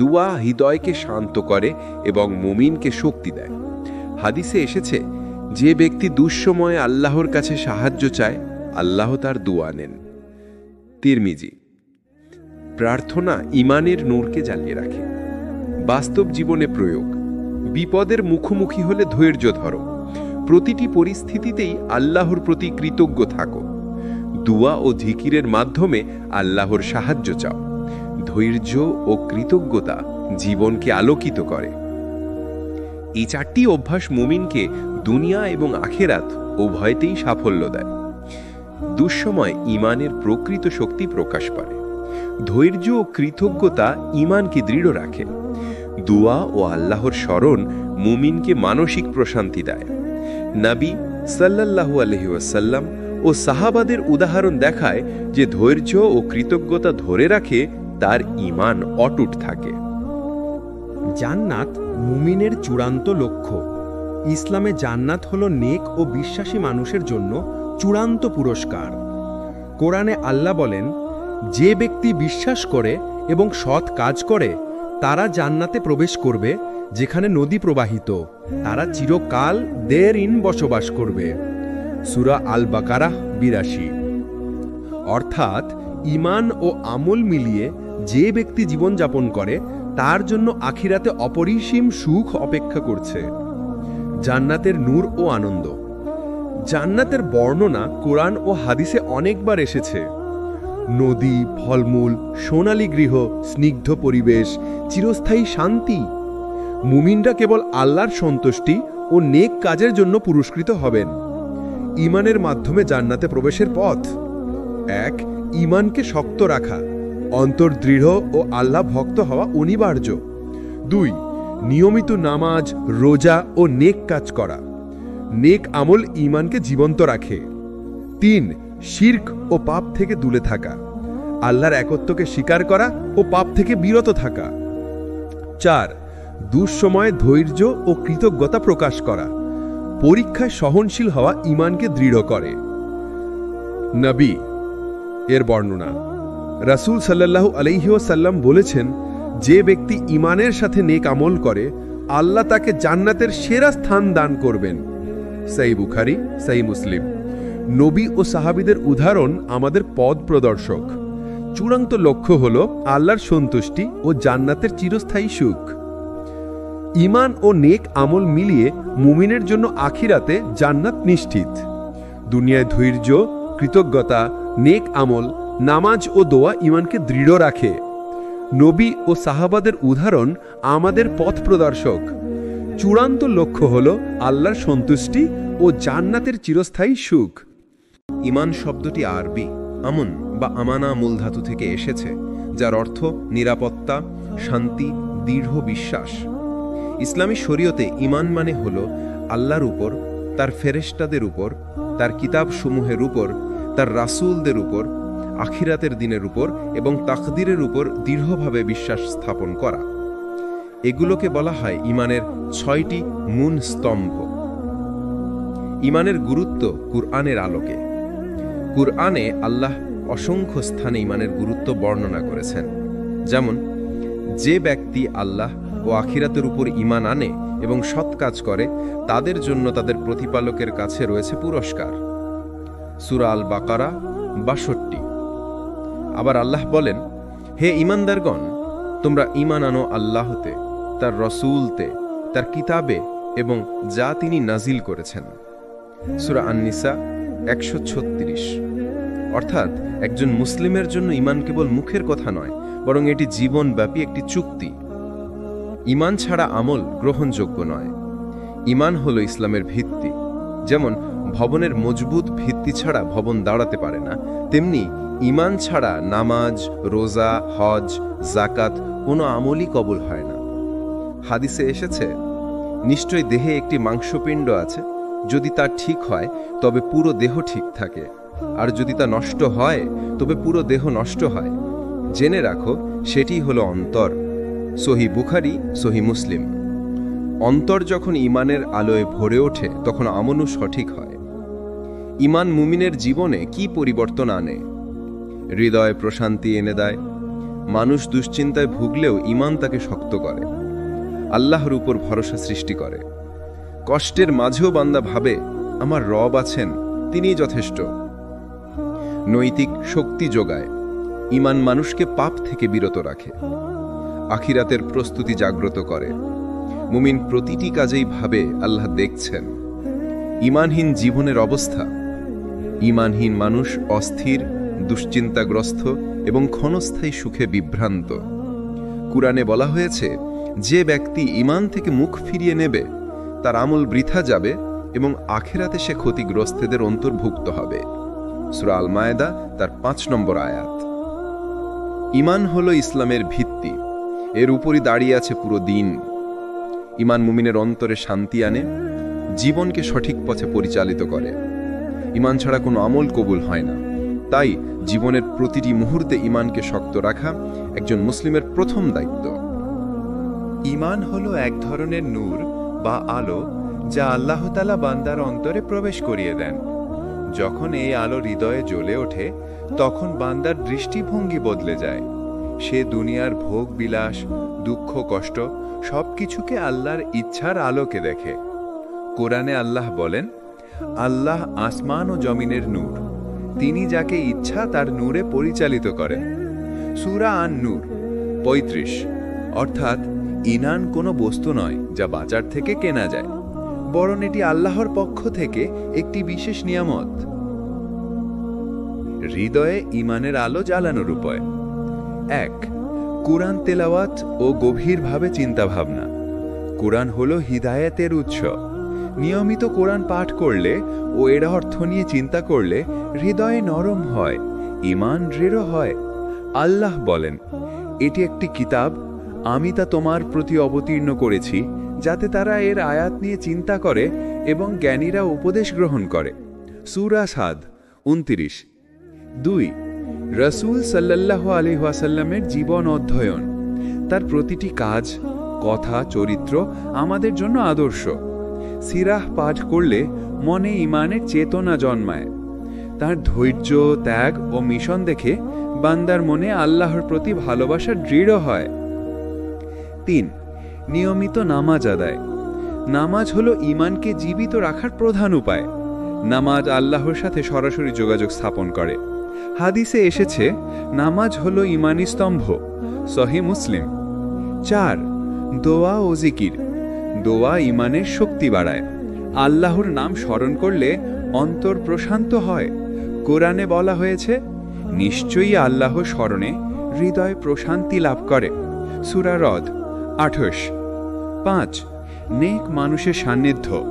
দুয়া হৃদয়কে শান্ত করে এবং মুমিনকে শক্তি দেয়। হাদিসে এসেছে, যে ব্যক্তি দুঃসময়ে আল্লাহর কাছে সাহায্য চায়, আল্লাহ তার দুয়া নেন। তিরমিজি। প্রার্থনা ঈমানের নূরকে জ্বালিয়ে রাখে। বাস্তব জীবনে প্রয়োগ। বিপদের মুখোমুখি হলে ধৈর্য ধরো। প্রতিটি পরিস্থিতিতেই আল্লাহর প্রতি কৃতজ্ঞ থাকো। দুয়া ও জিকিরের মাধ্যমে আল্লাহর সাহায্য চাও। ধৈর্য ও কৃতজ্ঞতা জীবনকে আলোকিত করে। এই চারটি অভ্যাস মুমিনকে দুনিয়া এবং আখেরাত উভয়তেই সাফল্য দেয়। দুঃসময় ঈমানের প্রকৃত শক্তি প্রকাশ পায়। ধৈর্য ও কৃতজ্ঞতা ঈমানকে দৃঢ় রাখে। দুয়া ও আল্লাহর স্মরণ মুমিনকে মানসিক প্রশান্তি দেয়। নবী সাল্লাল্লাহু আলাইহি ওয়াসাল্লাম ও সাহাবাদের উদাহরণ দেখায় যে ধৈর্য ও কৃতজ্ঞতা ধরে রাখে তার ঈমান অটুট থাকে। জান্নাত মুমিনের চূড়ান্ত লক্ষ্য। ইসলামে জান্নাত হলো নেক ও বিশ্বাসী মানুষের জন্য চূড়ান্ত পুরস্কার। কোরআনে আল্লাহ বলেন, যে ব্যক্তি বিশ্বাস করে এবং সৎ কাজ করে তারা জান্নাতে প্রবেশ করবে, যেখানে নদী প্রবাহিত, তারা চিরকাল দেরিন বসবাস করবে। সূরা আল বাকারাহ ৮২। অর্থাৎ ঈমান ও আমল মিলিয়ে যে ব্যক্তি জীবনযাপন করে তার জন্য আখিরাতে অপরিসীম সুখ অপেক্ষা করছে। জান্নাতের নূর ও আনন্দ। জান্নাতের বর্ণনা কোরআন ও হাদিসে অনেকবার এসেছে। নদী, ফলমূল, সোনালী গৃহ, স্নিগ্ধ পরিবেশ, চিরস্থায়ী শান্তি। মুমিনরা কেবল আল্লাহর সন্তুষ্টি ও নেক কাজের জন্য পুরস্কৃত হবেন। ঈমানের মাধ্যমে জান্নাতে প্রবেশের পথ। ১. ঈমানকে শক্ত রাখা, অন্তর দৃঢ় ও আল্লাহ ভক্ত হওয়া অনিবার্য। ২. নিয়মিত নামাজ, রোজা ও নেক কাজ করা। নেক আমল ঈমানকে জীবন্ত রাখে। ৩. শিরক ও পাপ থেকে দূরে থাকা, আল্লাহর একত্বকে স্বীকার করা ও পাপ থেকে বিরত থাকা। ৪. দুঃসময়ে ধৈর্য ও কৃতজ্ঞতা প্রকাশ করা, পরীক্ষায় সহনশীল হওয়া ঈমানকে দৃঢ় করে। নবী এর বর্ণনা। রাসূল সাল্লাল্লাহু আলাইহি ওয়াসাল্লাম বলেছেন, যে ব্যক্তি ঈমানের সাথে নেক আমল করে আল্লাহ তাকে জান্নাতের সেরা স্থান দান করবেন। সহিহ বুখারী, সহিহ মুসলিম। নবী ও সাহাবীদের উদাহরণ আমাদের পথ প্রদর্শক। চূড়ান্ত লক্ষ্য হল আল্লাহর সন্তুষ্টি ও জান্নাতের চিরস্থায়ী সুখ। ঈমান ও নেক আমল মিলিয়ে মুমিনের জন্য আখিরাতে জান্নাত নিশ্চিত। দুনিয়ায় ধৈর্য, কৃতজ্ঞতা, নেক আমল, নামাজ ও দোয়া ঈমানকে দৃঢ় রাখে। নবী ও সাহাবাদের উদাহরণ আমাদের পথ প্রদর্শক। চূড়ান্ত লক্ষ্য হল আল্লাহর সন্তুষ্টি ও জান্নাতের চিরস্থায়ী সুখ। ঈমান শব্দটি আরবি আমন বা আমানা মূলধাতু থেকে এসেছে, যার অর্থ নিরাপত্তা, শান্তি, দৃঢ় বিশ্বাস। ইসলামী শরীয়তে ঈমান মানে হল আল্লাহর উপর, তার ফেরেশতাদের উপর, তার কিতাবসমূহের উপর, তার রাসূলদের উপর, আখিরাতের দিনের উপর এবং তাকদীরের উপর দৃঢ়ভাবে বিশ্বাস স্থাপন করা। এগুলোকে বলা হয় ঈমানের ৬টি মূল স্তম্ভ। ঈমানের গুরুত্ব কুরআনের আলোকে। কুরআনে আল্লাহ অসংখ্য স্থানে ঈমানের গুরুত্ব বর্ণনা করেছেন। যেমন, যে ব্যক্তি আল্লাহ ও আখিরাতের উপর ঈমান আনে এবং সৎ কাজ করে তাদের জন্য তাদের প্রতিপালকের কাছে রয়েছে পুরস্কার। সূরা আল বাকারা ৬২। আবার আল্লাহ বলেন, হে ঈমানদারগণ, তোমরা ঈমান আনো আল্লাহতে, তার রসূলতে, তার কিতাবে এবং যা তিনি নাজিল করেছেন। সূরা আন-নিসা ১৩৬। অর্থাৎ একজন মুসলিমের জন্য ঈমান কেবল মুখের কথা নয়, বরং এটি জীবনব্যাপী একটি চুক্তি। ঈমান ছাড়া আমল গ্রহণযোগ্য নয়। ঈমান হল ইসলামের ভিত্তি। যেমন ভবনের মজবুত ভিত্তি ছাড়া ভবন দাঁড়াতে পারে না, তেমনি ঈমান ছাড়া নামাজ, রোজা, হজ, যাকাত কোনো আমলই কবুল হয় না। হাদিসে এসেছে, নিশ্চয় দেহে একটি মাংসপিণ্ড আছে, যদি তা ঠিক হয় তবে পুরো দেহ ঠিক থাকে, আর যদি তা নষ্ট হয় তবে পুরো দেহ নষ্ট হয়। জেনে রাখো, সেটি হলো অন্তর। সহিহ বুখারী, সহিহ মুসলিম। অন্তর যখন ঈমানের আলোয় ভরে ওঠে তখন আমলও সঠিক হয়। ঈমান মুমিনের জীবনে কি পরিবর্তন আনে? হৃদয়ে প্রশান্তি এনে দেয়। মানুষ দুশ্চিন্তায় ভুগলেও ঈমান তাকে শক্ত করে। আল্লাহর উপর ভরসা সৃষ্টি করে। কষ্টের মাঝেও বান্দা ভাবে, আমার রব আছেন, তিনিই যথেষ্ট। নৈতিক শক্তি যোগায়। ঈমান মানুষকে পাপ থেকে বিরত রাখে। আখিরাতের প্রস্তুতি জাগ্রত করে। মুমিন প্রতিটি কাজেই ভাবে আল্লাহ দেখছেন। ঈমানহীন জীবনের অবস্থা। ঈমানহীন মানুষ অস্থির, দুশ্চিন্তাগ্রস্ত এবং ক্ষণস্থায়ী সুখে বিভ্রান্ত। কুরআনে বলা হয়েছে, যে ব্যক্তি ঈমান থেকে মুখ ফিরিয়ে নেবে তার আমল বৃথা যাবে এবং আখিরাতে সে ক্ষতিগ্রস্তদের অন্তর্ভুক্ত হবে। সূরা আল মায়েদা তার ৫ নম্বর আয়াত। ঈমান হলো ইসলামের ভিত্তি, এর উপরই দাঁড়িয়ে আছে পুরো দিন। ঈমান মুমিনের অন্তরে শান্তি আনে, জীবনকে সঠিক পথে পরিচালিত করে। ঈমান ছাড়া কোনো আমল কবুল হয় না। তাই জীবনের প্রতিটি মুহূর্তে ঈমানকে শক্ত রাখা একজন মুসলিমের প্রথম দায়িত্ব। ঈমান হলো এক ধরনের নূর বা আলো যা আল্লাহ তাআলা বান্দার অন্তরে প্রবেশ করিয়ে দেন। যখন এই আলো হৃদয়ে জ্বলে ওঠে তখন বান্দার দৃষ্টিভঙ্গি বদলে যায়। সে দুনিয়ার ভোগ বিলাস, দুঃখ কষ্ট সবকিছুকে আল্লাহর ইচ্ছার আলোকে দেখে। কোরআনে আল্লাহ বলেন, আল্লাহ আসমান ও জমিনের নূর, তিনি যাকে ইচ্ছা তার নূরে পরিচালিত করেন। সূরা আন-নূর ৩৫। অর্থাৎ ঈমান কোনো বস্তু নয় যা বাজার থেকে কেনা যায়, বরং এটি আল্লাহর পক্ষ থেকে একটি বিশেষ নিয়ামত। হৃদয়ে ঈমানের আলো জ্বালানোর উপায়। ১. কুরআন তেলাওয়াত ও গভীরভাবে চিন্তাভাবনা। কুরআন হলো হিদায়াতের উৎস। নিয়মিত কোরআন পাঠ করলে ও এর অর্থ নিয়ে চিন্তা করলে হৃদয়ে নরম হয়, ঈমান দৃঢ় হয়। আল্লাহ বলেন, এটি একটি কিতাব, আমি তা তোমার প্রতি অবতীর্ণ করেছি যাতে তারা এর আয়াত নিয়ে চিন্তা করে এবং জ্ঞানীরা উপদেশ গ্রহণ করে। সূরা সাদ ২৯। ২. রাসূল সাল্লাল্লাহু আলাইহি ওয়াসাল্লামের জীবন অধ্যয়ন। তার প্রতিটি কাজ, কথা, চরিত্র আমাদের জন্য আদর্শ। সিরাহ পাঠ করলে মনে ঈমানের চেতনা জন্মায়। তার ধৈর্য, ত্যাগ ও মিশন দেখে বান্দার মনে আল্লাহর প্রতি ভালোবাসা দৃঢ় হয়। ৩. নিয়মিত নামাজ আদায়। নামাজ হলো ঈমানকে জীবিত রাখার প্রধান উপায়। নামাজ আল্লাহর সাথে সরাসরি যোগাযোগ স্থাপন করে। হাদিসে এসেছে, নামাজ হলো ঈমানী স্তম্ভ। সহিহ মুসলিম। ৪. দোয়া ও জিকির। দোয়া ঈমানের শক্তি বাড়ায়। আল্লাহর নাম স্মরণ করলে অন্তর প্রশান্ত হয়। কোরআনে বলা হয়েছে, নিশ্চয়ই আল্লাহ স্মরণে হৃদয় প্রশান্তি লাভ করে। সূরা রদ ২৮। ৫. নেক মানুষের সান্নিধ্য।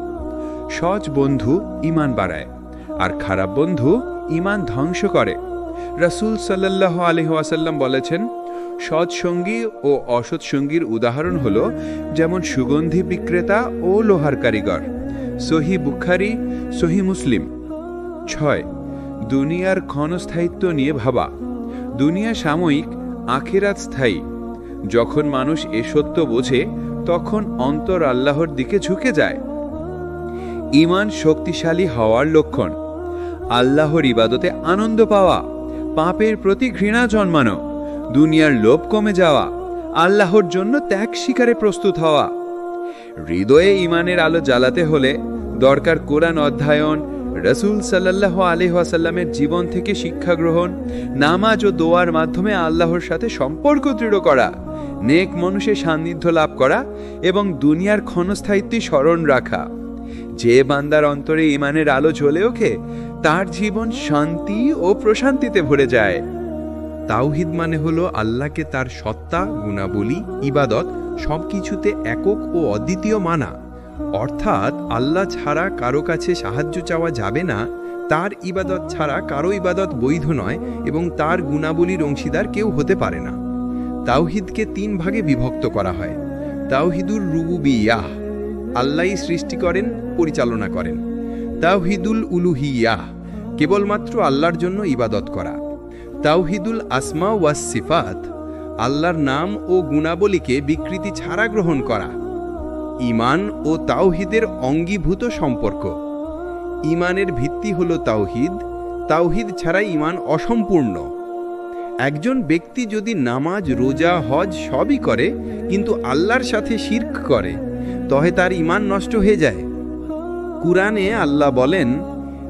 সৎ বন্ধু ঈমান বাড়ায়, আর খারাপ বন্ধু ঈমান ধ্বংস করে। রাসূল সাল্লাল্লাহু আলাইহি ওয়াসাল্লাম বলেছেন, সৎ সঙ্গী ও অসৎ সঙ্গীর উদাহরণ হলো যেমন সুগন্ধি বিক্রেতা ও লোহার কারিগর। সহিহ বুখারী, সহিহ মুসলিম। ৬. দুনিয়ার ক্ষণস্থায়িত্ব নিয়ে ভাবা। দুনিয়া সাময়িক, আখিরাত স্থায়ী। যখন মানুষ এ সত্য বোঝে তখন অন্তর আল্লাহর দিকে ঝুঁকে যায়। ঈমান শক্তিশালী হওয়ার লক্ষণ। আল্লাহর ইবাদতে আনন্দ পাওয়া, পাপের প্রতি ঘৃণা জন্মানো, দুনিয়ার লোভ কমে যাওয়া, আল্লাহর জন্য ত্যাগ স্বীকারে প্রস্তুত হওয়া। হৃদয়ে ঈমানের আলো জ্বালাতে হলে দরকার কোরআন অধ্যয়ন, রাসূল সাল্লাল্লাহু আলাইহি ওয়াসাল্লামের জীবন থেকে শিক্ষা গ্রহণ, নামাজ ও দোয়ার মাধ্যমে আল্লাহর সাথে সম্পর্ক দৃঢ় করা, নেক মানুষের সান্নিধ্য লাভ করা এবং দুনিয়ার ক্ষণস্থায়িত্ব স্মরণ রাখা। যে বান্দার অন্তরে ঈমানের আলো জ্বলে ওঠে তার জীবন শান্তি ও প্রশান্তিতে ভরে যায়। তাওহিদ মানে হলো আল্লাহকে তার সত্তা, গুণাবলী, ইবাদত সবকিছুতে একক ও অদ্বিতীয় মানা। অর্থাৎ আল্লাহ ছাড়া কারো কাছে সাহায্য চাওয়া যাবে না, তার ইবাদত ছাড়া কারো ইবাদত বৈধ নয় এবং তার গুণাবলীর অংশীদার কেউ হতে পারে না। তাওহিদকে ৩ ভাগে বিভক্ত করা হয়। তাওহিদুর রুবুবিয়াহ, আল্লাহই সৃষ্টি করেন, পরিচালনা করেন। তাওহিদুল উলুহিয়াহ, কেবলমাত্র আল্লাহর জন্য ইবাদত করা। তাওহিদুল আসমা ওয়াস সিফাত, আল্লাহর নাম ও গুণাবলীকে বিকৃতি ছাড়া গ্রহণ করা। ঈমান ও তাওহিদের অঙ্গীভূত সম্পর্ক। ঈমানের ভিত্তি হলো তাওহিদ, তাওহিদ ছাড়া ঈমান অসম্পূর্ণ। একজন ব্যক্তি যদি নামাজ, রোজা, হজ সবই করে কিন্তু আল্লাহর সাথে শিরক করে তবে তার ঈমান নষ্ট হয়ে যায়। কুরআনে আল্লাহ বলেন,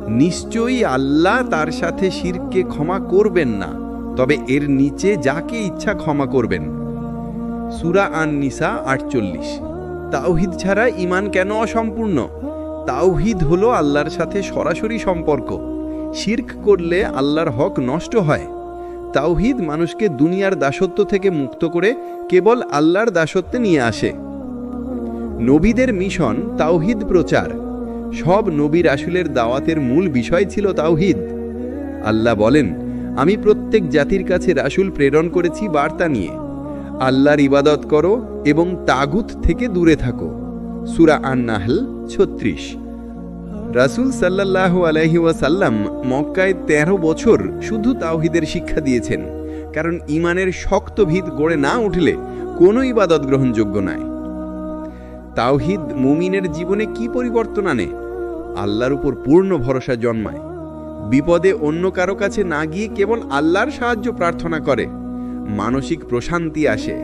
নিশ্চয়ই আল্লাহ তার সাথে শিরককে ক্ষমা করবেন না, তবে এর নিচে যাকে ইচ্ছা ক্ষমা করবেন। সূরা আন-নিসা ৪৮। তাওহিদ ছাড়া ঈমান কেন অসম্পূর্ণ? তাওহীদ হলো আল্লাহর সাথে সরাসরি সম্পর্ক। শিরক করলে আল্লাহর হক নষ্ট হয়। তাওহীদ মানুষকে দুনিয়ার দাসত্ব থেকে মুক্ত করে কেবল আল্লাহর দাসত্বে নিয়ে আসে। নবীদের মিশন তাওহীদ প্রচার। সব নবী রাসূলের দাওয়াতের মূল বিষয় ছিল তাওহীদ। আল্লাহ বলেন, আমি প্রত্যেক জাতির কাছে রাসূল প্রেরণ করেছি বার্তা নিয়ে, আল্লাহর ইবাদত করো এবং তাগুত থেকে দূরে থাকো। সূরা আন-নাহল 36। রাসূল সাল্লাল্লাহু আলাইহি ওয়াসাল্লাম মক্কায় 13 বছর শুধু তাওহীদের শিক্ষা দিয়েছেন, কারণ ঈমানের শক্ত ভিত গড়ে না উঠলে কোনো ইবাদত গ্রহণযোগ্য নয়। তাওহীদ মুমিনের জীবনে কি পরিবর্তন আনে? আল্লাহর উপর পূর্ণ ভরসা জন্মায়, বিপদে অন্য কারো কাছে না গিয়ে কেবল আল্লাহর সাহায্য প্রার্থনা করে, মানসিক প্রশান্তি আসে,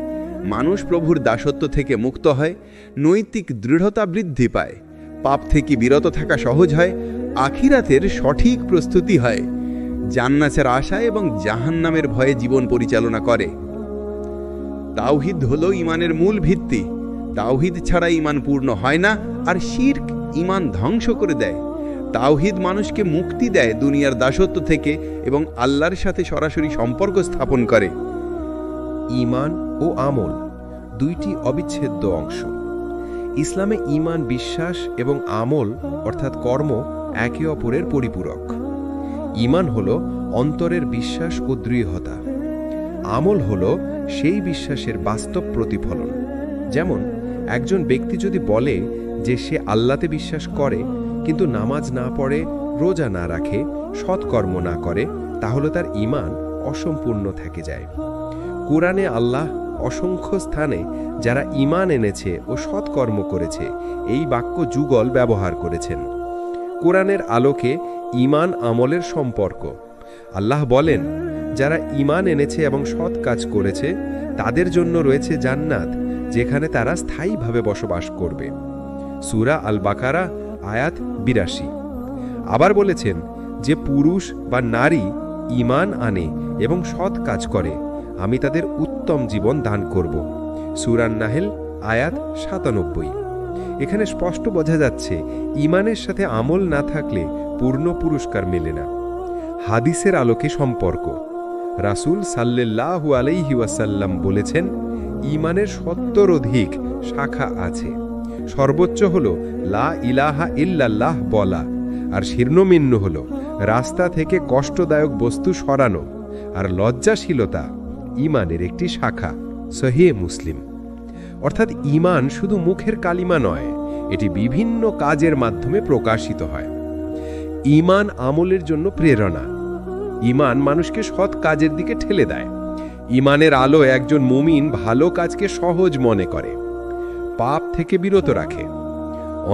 মানুষ প্রভুর দাসত্ব থেকে মুক্ত হয়, নৈতিক দৃঢ়তা বৃদ্ধি পায়, পাপ থেকে বিরত থাকা সহজ হয়, আখিরাতের সঠিক প্রস্তুতি হয়, জান্নাতের আশা এবং জাহান্নামের ভয়ে জীবন পরিচালনা করে। তাওহীদ হলো ঈমানের মূল ভিত্তি। তাওহীদ ছাড়া ঈমান পূর্ণ হয় না, আর শিরক ঈমান ধ্বংস করে দেয়। তাওহীদ মানুষকে মুক্তি দেয় দুনিয়ার দাসত্ব থেকে এবং আল্লাহর সাথে সরাসরি সম্পর্ক স্থাপন করে। ঈমান ও আমল দুইটি অবিচ্ছেদ্য অংশ। ইসলামে ঈমান বিশ্বাস এবং আমল অর্থাৎ কর্ম একে অপরের পরিপূরক। ঈমান হল অন্তরের বিশ্বাস ও দৃঢ়তা, আমল হল সেই বিশ্বাসের বাস্তব প্রতিফলন। যেমন একজন ব্যক্তি যদি বলে যে সে আল্লাহতে বিশ্বাস করে কিন্তু নামাজ না পড়ে, রোজা না রাখে, সৎকর্ম না করে, তাহলে তার ঈমান অসম্পূর্ণ থেকে যায়। কুরআনে আল্লাহ অসংখ্য স্থানে যারা ঈমান এনেছে ও সৎকর্ম করেছে এই বাক্য যুগল ব্যবহার করেছেন। কুরআনের আলোকে ঈমান আমলের সম্পর্ক। আল্লাহ বলেন, যারা ঈমান এনেছে এবং সৎ কাজ করেছে তাদের জন্য রয়েছে জান্নাত, যেখানে তারা স্থায়ীভাবে বসবাস করবে। সূরা আল বাকারা আয়াত ৮২। আবার বলেছেন যে পুরুষ বা নারী ঈমান আনে এবং সৎ কাজ করে আমি তাদের উত্তম জীবন দান করব। সূরা আন-নাহল আয়াত ৯৭। এখানে স্পষ্ট বোঝা যাচ্ছে ঈমানের সাথে আমল না থাকলে পূর্ণ পুরস্কার মেলে না। হাদিসের আলোকে সম্পর্ক। রাসূল সাল্লাল্লাহু আলাইহি ওয়াসাল্লাম বলেছেন, ঈমানের ৭০ অধিক শাখা আছে। সর্বোচ্চ হল লা ইলাহা ইল্লাল্লাহ বলা, আর শীর্ণমিন্ন হল রাস্তা থেকে কষ্টদায়ক বস্তু সরানো, আর লজ্জাশীলতা ঈমানের একটি শাখা। সহিহ মুসলিম। অর্থাৎ ঈমান শুধু মুখের কালিমা নয়, এটি বিভিন্ন কাজের মাধ্যমে প্রকাশিত হয়। ঈমান আমলের জন্য প্রেরণা। ঈমান মানুষকে সৎ কাজের দিকে ঠেলে দেয়। ঈমানের আলো একজন মুমিন ভালো কাজকে সহজ মনে করে, পাপ থেকে বিরত রাখে।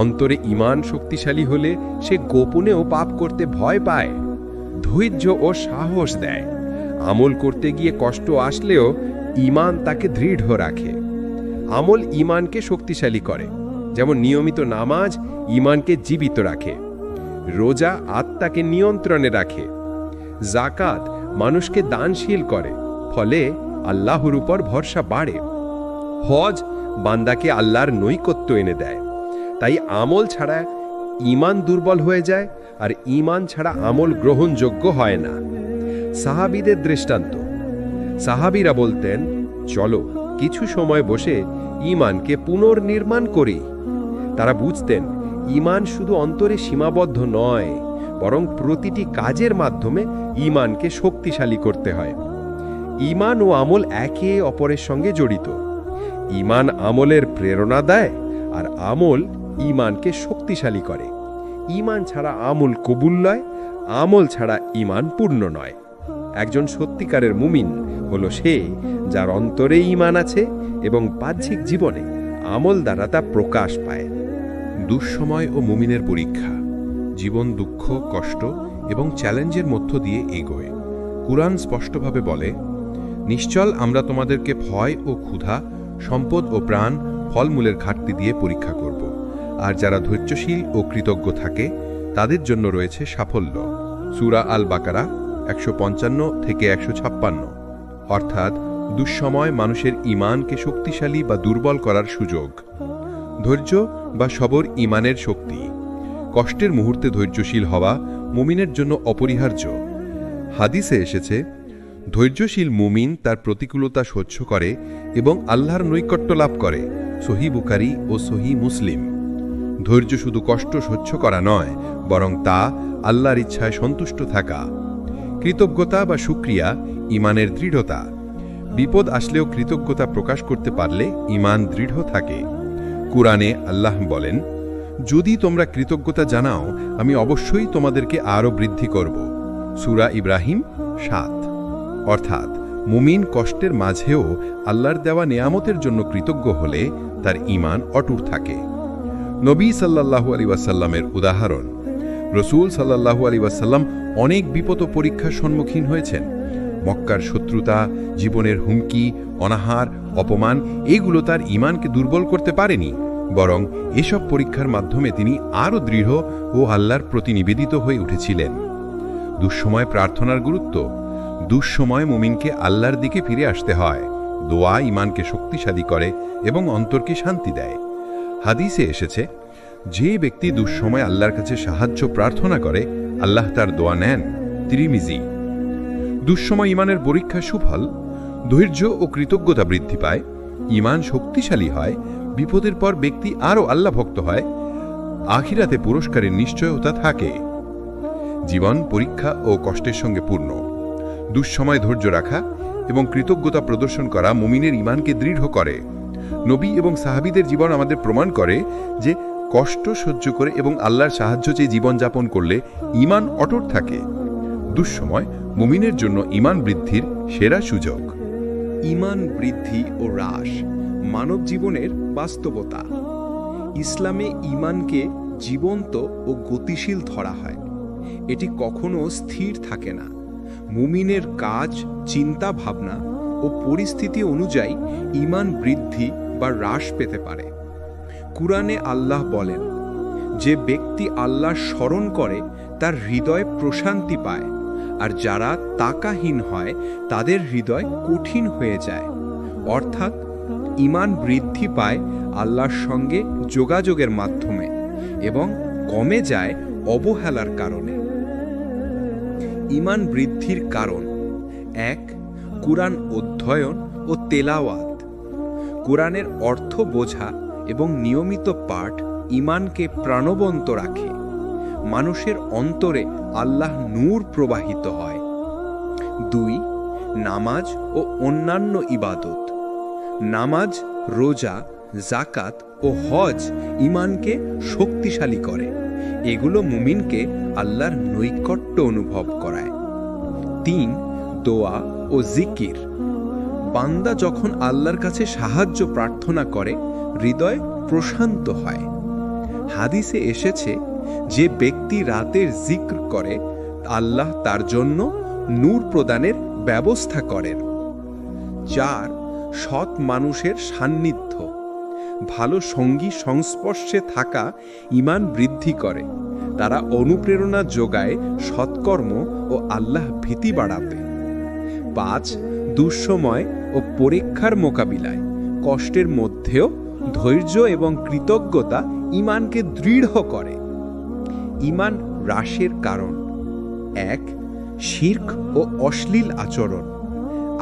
অন্তরে ঈমান শক্তিশালী হলে সে গোপনেও পাপ করতে ভয় পায়, ধৈর্য ও সাহস দেয়। আমল করতে গিয়ে কষ্ট আসলেও ঈমান তাকে দৃঢ় রাখে। আমল ঈমানকে শক্তিশালী করে, যেমন নিয়মিত নামাজ ঈমানকে জীবিত রাখে, রোজা আত্মাকে নিয়ন্ত্রণে রাখে, যাকাত মানুষকে দানশীল করে, ফলে আল্লাহর উপর ভরসা বাড়ে, হজ বান্দাকে আল্লাহর নৈকট্য এনে দেয়। তাই আমল ছাড়া ঈমান দুর্বল হয়ে যায়, আর ঈমান ছাড়া আমল গ্রহণযোগ্য হয় না। সাহাবীদের দৃষ্টান্ত। সাহাবীরা বলতেন, চলো কিছু সময় বসে ঈমানকে পুনর্নির্মাণ করি। তারা বুঝতেন ঈমান শুধু অন্তরে সীমাবদ্ধ নয়, বরং প্রতিটি কাজের মাধ্যমে ঈমানকে শক্তিশালী করতে হয়। ঈমান ও আমল একে অপরের সঙ্গে জড়িত। ঈমান আমলের প্রেরণা দেয়, আর আমল ঈমানকে শক্তিশালী করে। ঈমান ছাড়া আমল কবুল নয়, আমল ছাড়া ঈমান পূর্ণ নয়। একজন সত্যিকারের মুমিন হলো সে যার অন্তরে ঈমান আছে এবং বাহ্যিক জীবনে আমল দ্বারা তা প্রকাশ পায়। দুঃসময় ও মুমিনের পরীক্ষা। জীবন দুঃখ, কষ্ট এবং চ্যালেঞ্জের মধ্য দিয়ে এগোয়। কুরআন স্পষ্টভাবে বলে, নিশ্চল আমরা তোমাদেরকে ভয় ও ক্ষুধা, সম্পদ ও প্রাণ, ফলমূলের ঘাটতি দিয়ে পরীক্ষা করব, আর যারা ধৈর্যশীল ও কৃতজ্ঞ থাকে তাদের জন্য রয়েছে সাফল্য। সূরা আল বাকারা ১৫৫ থেকে ১৫৬। অর্থাৎ দুঃসময় মানুষের ঈমানকে শক্তিশালী বা দুর্বল করার সুযোগ। ধৈর্য বা সবর ঈমানের শক্তি। কষ্টের মুহূর্তে ধৈর্যশীল হওয়া মুমিনের জন্য অপরিহার্য। হাদিসে এসেছে, ধৈর্যশীল মুমিন তার প্রতিকূলতা সহ্য করে এবং আল্লাহর নৈকট্য লাভ করে। সহিহ বুখারী ও সহিহ মুসলিম। ধৈর্য শুধু কষ্ট সহ্য করা নয়, বরং তা আল্লাহর ইচ্ছায় সন্তুষ্ট থাকা। কৃতজ্ঞতা বা শুকরিয়া ঈমানের দৃঢ়তা। বিপদ আসলেও কৃতজ্ঞতা প্রকাশ করতে পারলে ঈমান দৃঢ় থাকে। কুরআনে আল্লাহ বলেন, যদি তোমরা কৃতজ্ঞতা জানাও আমি অবশ্যই তোমাদেরকে আরও বৃদ্ধি করব। সূরা ইব্রাহিম ৭। অর্থাৎ মুমিন কষ্টের মাঝেও আল্লাহর দেওয়া নেয়ামতের জন্য কৃতজ্ঞ হলে তার ঈমান অটুট থাকে। নবী সাল্লাল্লাহু আলাইহি ওয়াসাল্লামের উদাহরণ। রাসূল সাল্লাল্লাহু আলাইহি ওয়াসাল্লাম অনেক বিপদ ও পরীক্ষার সম্মুখীন হয়েছেন। মক্কার শত্রুতা, জীবনের হুমকি, অনাহার, অপমান এগুলো তার ঈমানকে দুর্বল করতে পারেনি, বরং এসব পরীক্ষার মাধ্যমে তিনি আরও দৃঢ় ও আল্লাহর প্রতি নিবেদিত হয়ে উঠেছিলেন। দুঃসময় প্রার্থনার গুরুত্ব। দুঃসময় মুমিনকে আল্লাহর দিকে ফিরে আসতে হয়। দোয়া ঈমানকে শক্তিশালী করে এবং অন্তরকে শান্তি দেয়। হাদিসে এসেছে, যে ব্যক্তি দুঃসময় আল্লাহর কাছে সাহায্য প্রার্থনা করে আল্লাহ তার দোয়া নেন। তিরমিজি। দুঃসময় ঈমানের পরীক্ষা সুফল। ধৈর্য ও কৃতজ্ঞতা বৃদ্ধি পায়, ঈমান শক্তিশালী হয়, বিপদের পর ব্যক্তি আরও আল্লাহ ভক্ত হয়, আখিরাতে পুরস্কারের নিশ্চয়তা থাকে। জীবন পরীক্ষা ও কষ্টের সঙ্গে পূর্ণ। দুঃসময় ধৈর্য রাখা এবং কৃতজ্ঞতা প্রদর্শন করা মুমিনের ঈমানকে দৃঢ় করে। নবী এবং সাহাবীদের জীবন আমাদের প্রমাণ করে যে কষ্ট সহ্য করে এবং আল্লাহর সাহায্য চেয়ে জীবনযাপন করলে ঈমান অটুট থাকে। দুঃসময় মুমিনের জন্য ঈমান বৃদ্ধির সেরা সুযোগ। ঈমান বৃদ্ধি ও হ্রাস মানব জীবনের বাস্তবতা। ইসলামে ঈমানকে জীবন্ত ও গতিশীল ধরা হয়। এটি কখনো স্থির থাকে না। মুমিনের কাজ, চিন্তা ভাবনা ও পরিস্থিতি অনুযায়ী ঈমান বৃদ্ধি বা হ্রাস পেতে পারে। কুরআনে আল্লাহ বলেন, যে ব্যক্তি আল্লাহর স্মরণ করে তার হৃদয় প্রশান্তি পায়, আর যারা তাকাহীন হয় তাদের হৃদয় কঠিন হয়ে যায়। অর্থাৎ ঈমান বৃদ্ধি পায় আল্লাহর সঙ্গে যোগাযোগের মাধ্যমে এবং কমে যায় অবহেলার কারণে। ঈমান বৃদ্ধির কারণ: ১. কুরআন অধ্যয়ন ও তেলাওয়াত। কুরআনের অর্থ বোঝা এবং নিয়মিত পাঠ ঈমানকে প্রাণবন্ত রাখে। মানুষের অন্তরে আল্লাহ নূর প্রবাহিত হয়। ২. নামাজ ও অন্যান্য ইবাদত। নামাজ, রোজা, যাকাত ও হজ ঈমানকে শক্তিশালী করে। এগুলো মুমিনকে আল্লাহর নৈকট্য অনুভব করায়। ৩. দোয়া ও জিকির। বান্দা যখন আল্লাহর কাছে সাহায্য প্রার্থনা করে হৃদয় প্রশান্ত হয়। হাদিসে এসেছে, যে ব্যক্তি রাতের জিক্র করে আল্লাহ তার জন্য নূর প্রদানের ব্যবস্থা করেন। ৪. সৎ মানুষের সান্নিধ্য। ভালো সঙ্গী সংস্পর্শে থাকা ঈমান বৃদ্ধি করে। তারা অনুপ্রেরণা যোগায় সৎকর্ম ও আল্লাহ ভীতি বাড়াতে। ৫. দুঃসময় ও পরীক্ষার মোকাবিলায়। কষ্টের মধ্যেও ধৈর্য এবং কৃতজ্ঞতা ঈমানকে দৃঢ় করে। ঈমান হ্রাসের কারণ: ১. শিরক ও অশ্লীল আচরণ।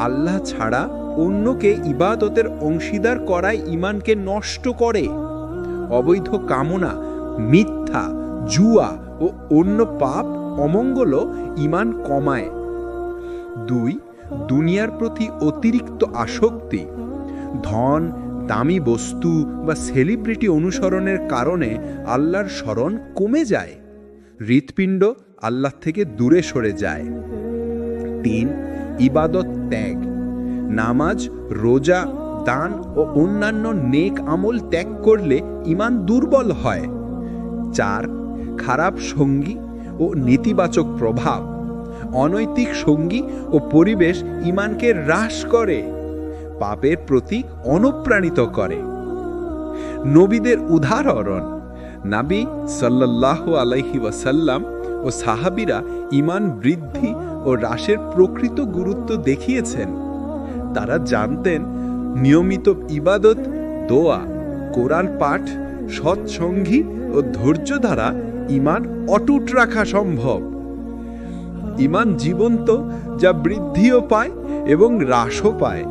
আল্লাহ ছাড়া অন্যকে ইবাদতের অংশীদার করায় ঈমানকে নষ্ট করে। অবৈধ কামনা, মিথ্যা, জুয়া ও অন্য পাপ অমঙ্গলও ঈমান কমায়। ২. দুনিয়ার প্রতি অতিরিক্ত আসক্তি। ধন, দামি বস্তু বা সেলিব্রিটি অনুসরণের কারণে আল্লাহর স্মরণ কমে যায়। হৃৎপিণ্ড আল্লাহ থেকে দূরে সরে যায়। ৩. ইবাদত ত্যাগ। নামাজ, রোজা, দান ও অন্যান্য নেক আমল ত্যাগ করলে ঈমান দুর্বল হয়। ৪. খারাপ সঙ্গী ও নেতিবাচক প্রভাব। অনৈতিক সঙ্গী ও পরিবেশ ঈমানকে হ্রাস করে, পাপের প্রতি অনুপ্রাণিত করে। নবীদের উদাহরণ: নবী সাল্লাল্লাহু আলাইহি ওয়াসাল্লাম ও সাহাবীরা ঈমান বৃদ্ধি ও হ্রাসের প্রকৃত গুরুত্ব দেখিয়েছেন। তারা জানতেন নিয়মিত ইবাদত, দোয়া, কোরআন পাঠ, সৎসঙ্গী ও ধৈর্য দ্বারা ঈমান অটুট রাখা সম্ভব। ঈমান জীবন্ত, যা বৃদ্ধিও পায় এবং হ্রাসও পায়।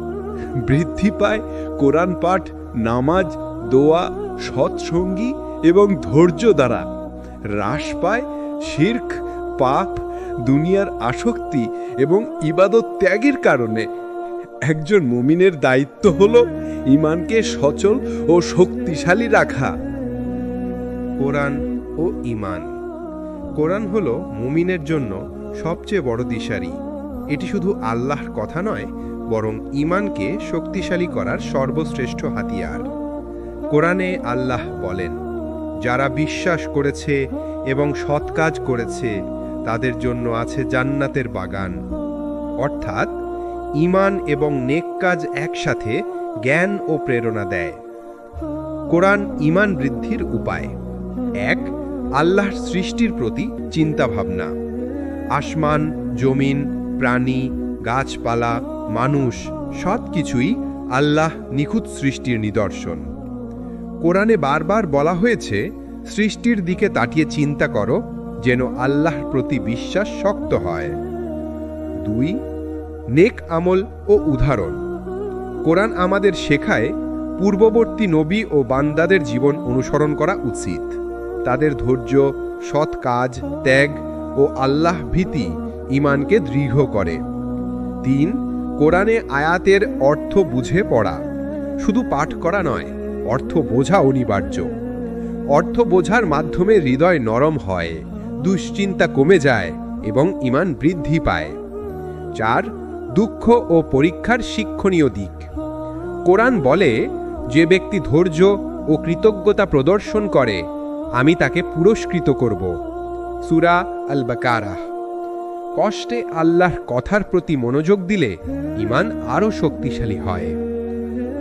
বৃদ্ধি পায় কোরআন পাঠ, নামাজ, দোয়া, সৎসঙ্গী এবং ধৈর্য দ্বারা। হ্রাস পায় শিরক, পাপ, দুনিয়ার আসক্তি এবং ইবাদত ত্যাগের কারণে। একজন মুমিনের দায়িত্ব হলো ঈমানকে সচল ও শক্তিশালী রাখা। কোরআন ও ঈমান। কোরআন হলো মুমিনের জন্য সবচেয়ে বড় দিশারি। এটি শুধু আল্লাহর কথা নয়, বরং ঈমানকে শক্তিশালী করার সর্বশ্রেষ্ঠ হাতিয়ার। কোরআনে আল্লাহ বলেন, যারা বিশ্বাস করেছে এবং সৎ কাজ করেছে তাদের জন্য আছে জান্নাতের বাগান। অর্থাৎ ঈমান এবং নেক কাজ একসাথে জ্ঞান ও প্রেরণা দেয়। কোরআন ঈমান বৃদ্ধির উপায়। 1. আল্লাহর সৃষ্টির প্রতি চিন্তাভাবনা। আসমান, জমিন, প্রাণী, গাছপালা, মানুষ সব কিছুই আল্লাহ নিখুঁত সৃষ্টির নিদর্শন। কোরআনে বারবার বলা হয়েছে, সৃষ্টির দিকে তাকিয়ে চিন্তা করো যেন আল্লাহর প্রতি বিশ্বাস শক্ত হয়। 2. নেক আমল ও উদাহরণ। কোরআন আমাদের শেখায় পূর্ববর্তী নবী ও বান্দাদের জীবন অনুসরণ করা উচিত। তাদের ধৈর্য, সৎ কাজ, ত্যাগ ও আল্লাহ ভীতি ঈমানকে দৃঢ় করে। 3. কোরআনে আয়াতের অর্থ বুঝে পড়া। শুধু পাঠ করা নয়, অর্থ বোঝা অনিবার্য। অর্থ বোঝার মাধ্যমে হৃদয় নরম হয়, দুশ্চিন্তা কমে যায় এবং ঈমান বৃদ্ধি পায়। 4. দুঃখ ও পরীক্ষার শিক্ষণীয় দিক। কোরআন বলে, যে ব্যক্তি ধৈর্য ও কৃতজ্ঞতা প্রদর্শন করে আমি তাকে পুরস্কৃত করব। সূরা আল বাকারাহ। কষ্টে আল্লাহর কথার প্রতি মনোযোগ দিলে ঈমান আরও শক্তিশালী হয়।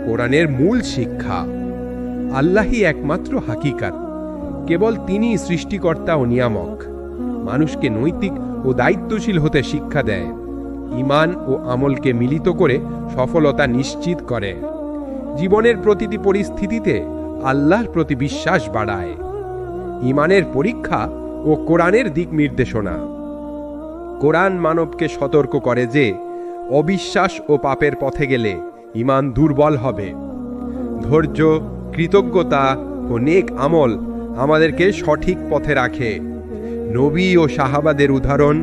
কোরআনের মূল শিক্ষা। আল্লাহই একমাত্র হাকিকাত, কেবল তিনিই সৃষ্টিকর্তা ও নিয়ামক। মানুষকে নৈতিক ও দায়িত্বশীল হতে শিক্ষা দেয়। ঈমান ও আমলকে মিলিত করে সফলতা নিশ্চিত করে। জীবনের প্রতিটি পরিস্থিতিতে আল্লাহর প্রতি বিশ্বাস বাড়ায়। ঈমানের পরীক্ষা ও কোরআনের দিক নির্দেশনা। কোরআন মানবকে সতর্ক করে যে অবিশ্বাস ও পাপের পথে গেলে ঈমান দুর্বল হবে। ধৈর্য, কৃতজ্ঞতা ও নেক আমল আমাদেরকে সঠিক পথে রাখে। নবী ও সাহাবাদের উদাহরণ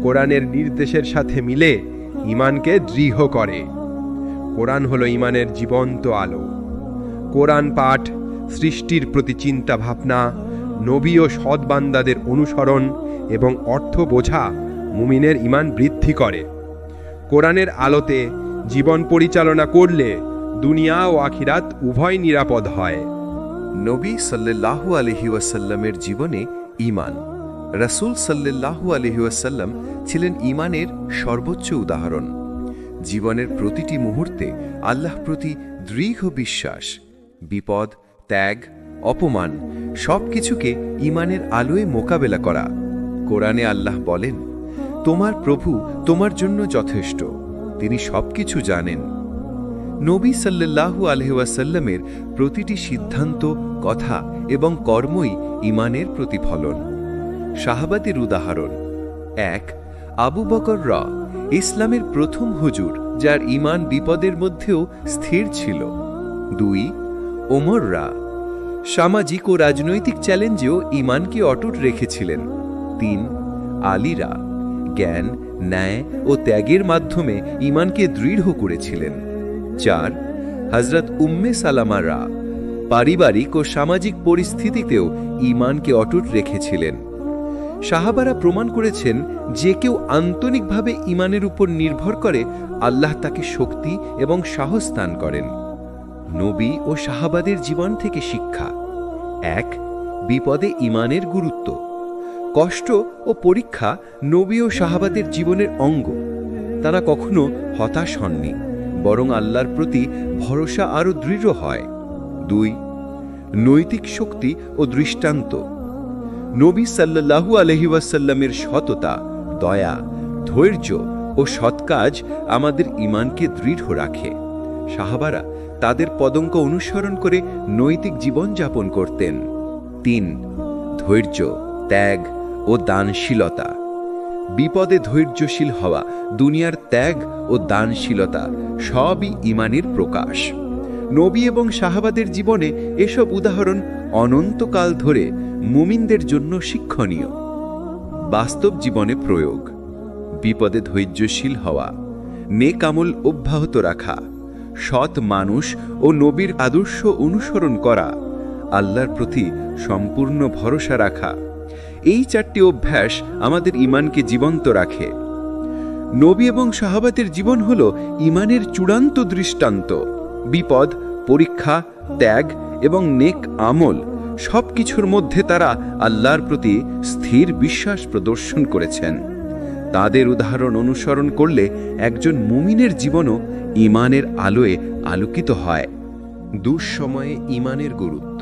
কোরআনের নির্দেশের সাথে মিলে ঈমানকে দৃঢ় করে। কোরআন হলো ঈমানের জীবন্ত আলো। কোরআন পাঠ, সৃষ্টির প্রতি চিন্তা ভাবনা, নবী ও সৎ বান্দাদের অনুসরণ এবং অর্থ বোঝা মুমিনের ঈমান বৃদ্ধি করে। কোরআনের আলোতে জীবন পরিচালনা করলে দুনিয়া ও আখিরাত উভয় নিরাপদ হয়। নবী সাল্লাল্লাহু আলাইহি ওয়াসাল্লামের জীবনে ঈমান। রাসূল সাল্লাল্লাহু আলাইহি ওয়াসাল্লাম ছিলেন ঈমানের সর্বোচ্চ উদাহরণ। জীবনের প্রতিটি মুহূর্তে আল্লাহর প্রতি দৃঢ় বিশ্বাস, বিপদ, ত্যাগ, অপমান সবকিছুকে ঈমানের আলোয় মোকাবেলা করা। কোরআনে আল্লাহ বলেন, তোমার প্রভু তোমার জন্য যথেষ্ট, তিনি সবকিছু জানেন। নবী সাল্লাল্লাহু আলাইহি ওয়াসাল্লামের প্রতিটি সিদ্ধান্ত, কথা এবং কর্মই ঈমানের প্রতিফলন। সাহাবাদের উদাহরণ। 1. আবু বকর ইসলামের প্রথম হুজুর, যার ঈমান বিপদের মধ্যেও স্থির ছিল। 2. ওমর সামাজিক ও রাজনৈতিক চ্যালেঞ্জেও ঈমানকে অটুট রেখেছিলেন। 3. আলীরা জ্ঞান, ন্যায় ও ত্যাগের মাধ্যমে ঈমানকে দৃঢ় করেছিলেন। 4. হযরত উম্মে সালামা পারিবারিক ও সামাজিক পরিস্থিতিতেও ঈমানকে অটুট রেখেছিলেন। সাহাবারা প্রমাণ করেছেন, যে কেউ আন্তরিকভাবে ঈমানের উপর নির্ভর করে আল্লাহ তাকে শক্তি এবং সাহস দান করেন। নবী ও সাহাবাদের জীবন থেকে শিক্ষা। 1. বিপদে ঈমানের গুরুত্ব। কষ্ট ও পরীক্ষা নবী ও সাহাবাদের জীবনের অঙ্গ। তারা কখনো হতাশ হননি, বরং আল্লাহর প্রতি ভরসা আরও দৃঢ় হয়। 2. নৈতিক শক্তি ও দৃষ্টান্ত। নবী সাল্লাল্লাহু আলাইহি ওয়াসাল্লামের সততা, দয়া, ধৈর্য ও সৎকাজ আমাদের ঈমানকে দৃঢ় রাখে। সাহাবারা তাদের পদঙ্ক অনুসরণ করে নৈতিক জীবন যাপন করতেন। 3. ধৈর্য, ত্যাগ ও দানশীলতা। বিপদে ধৈর্যশীল হওয়া, দুনিয়ার ত্যাগ ও দানশীলতা সবই ঈমানের প্রকাশ। নবী এবং সাহাবাদের জীবনে এসব উদাহরণ অনন্তকাল ধরে মুমিনদের জন্য শিক্ষণীয়। বাস্তব জীবনে প্রয়োগ: বিপদে ধৈর্যশীল হওয়া, নেক আমল অব্যাহত রাখা, সৎ মানুষ ও নবীর আদর্শ অনুসরণ করা, আল্লাহর প্রতি সম্পূর্ণ ভরসা রাখা। এই 4টি অভ্যাস আমাদের ঈমানকে জীবন্ত রাখে। নবী এবং সাহাবাদের জীবন হল ঈমানের চূড়ান্ত দৃষ্টান্ত। বিপদ, পরীক্ষা, ত্যাগ এবং নেক আমল সবকিছুর মধ্যে তারা আল্লাহর প্রতি স্থির বিশ্বাস প্রদর্শন করেছেন। তাদের উদাহরণ অনুসরণ করলে একজন মুমিনের জীবনও ঈমানের আলোয় আলোকিত হয়। দুঃসময়ে ঈমানের গুরুত্ব।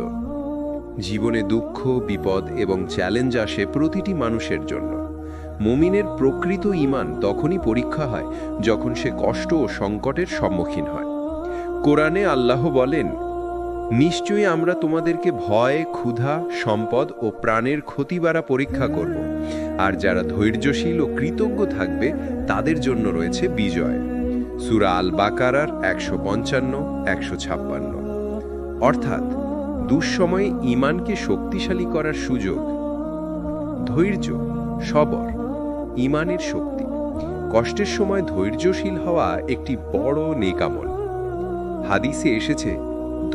জীবনে দুঃখ, বিপদ এবং চ্যালেঞ্জ আসে প্রতিটি মানুষের জন্য। মুমিনের প্রকৃত ঈমান তখনই পরীক্ষা হয় যখন সে কষ্ট ও সংকটের সম্মুখীন হয়। কোরআনে আল্লাহ বলেন, নিশ্চয়ই আমরা তোমাদেরকে ভয়, ক্ষুধা, সম্পদ ও প্রাণের ক্ষতি দ্বারা পরীক্ষা করব, আর যারা ধৈর্যশীল ও কৃতজ্ঞ থাকবে তাদের জন্য রয়েছে বিজয়। সূরা আল বাকারার 155-156। অর্থাৎ দুঃসময়ে ঈমানকে শক্তিশালী করার সুযোগ। ধৈর্য, সবর ঈমানের শক্তি। কষ্টের সময় ধৈর্যশীল হওয়া একটি বড় নেক আমল। হাদিসে এসেছে,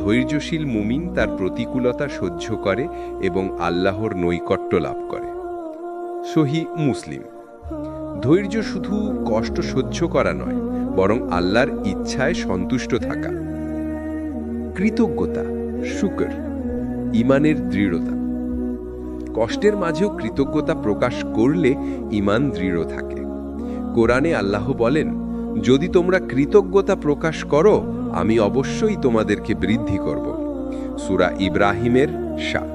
ধৈর্যশীল মুমিন তার প্রতিকূলতা সহ্য করে এবং আল্লাহর নৈকট্য লাভ করে। সহিহ মুসলিম। ধৈর্য শুধু কষ্ট সহ্য করা নয়, বরং আল্লাহর ইচ্ছায় সন্তুষ্ট থাকা। কৃতজ্ঞতা, শুকর ঈমানের দৃঢ়তা। কষ্টের মাঝেও কৃতজ্ঞতা প্রকাশ করলে ঈমান দৃঢ় থাকে। কোরআনে আল্লাহ বলেন, যদি তোমরা কৃতজ্ঞতা প্রকাশ করো আমি অবশ্যই তোমাদেরকে বৃদ্ধি করব। সূরা ইব্রাহিমের 7।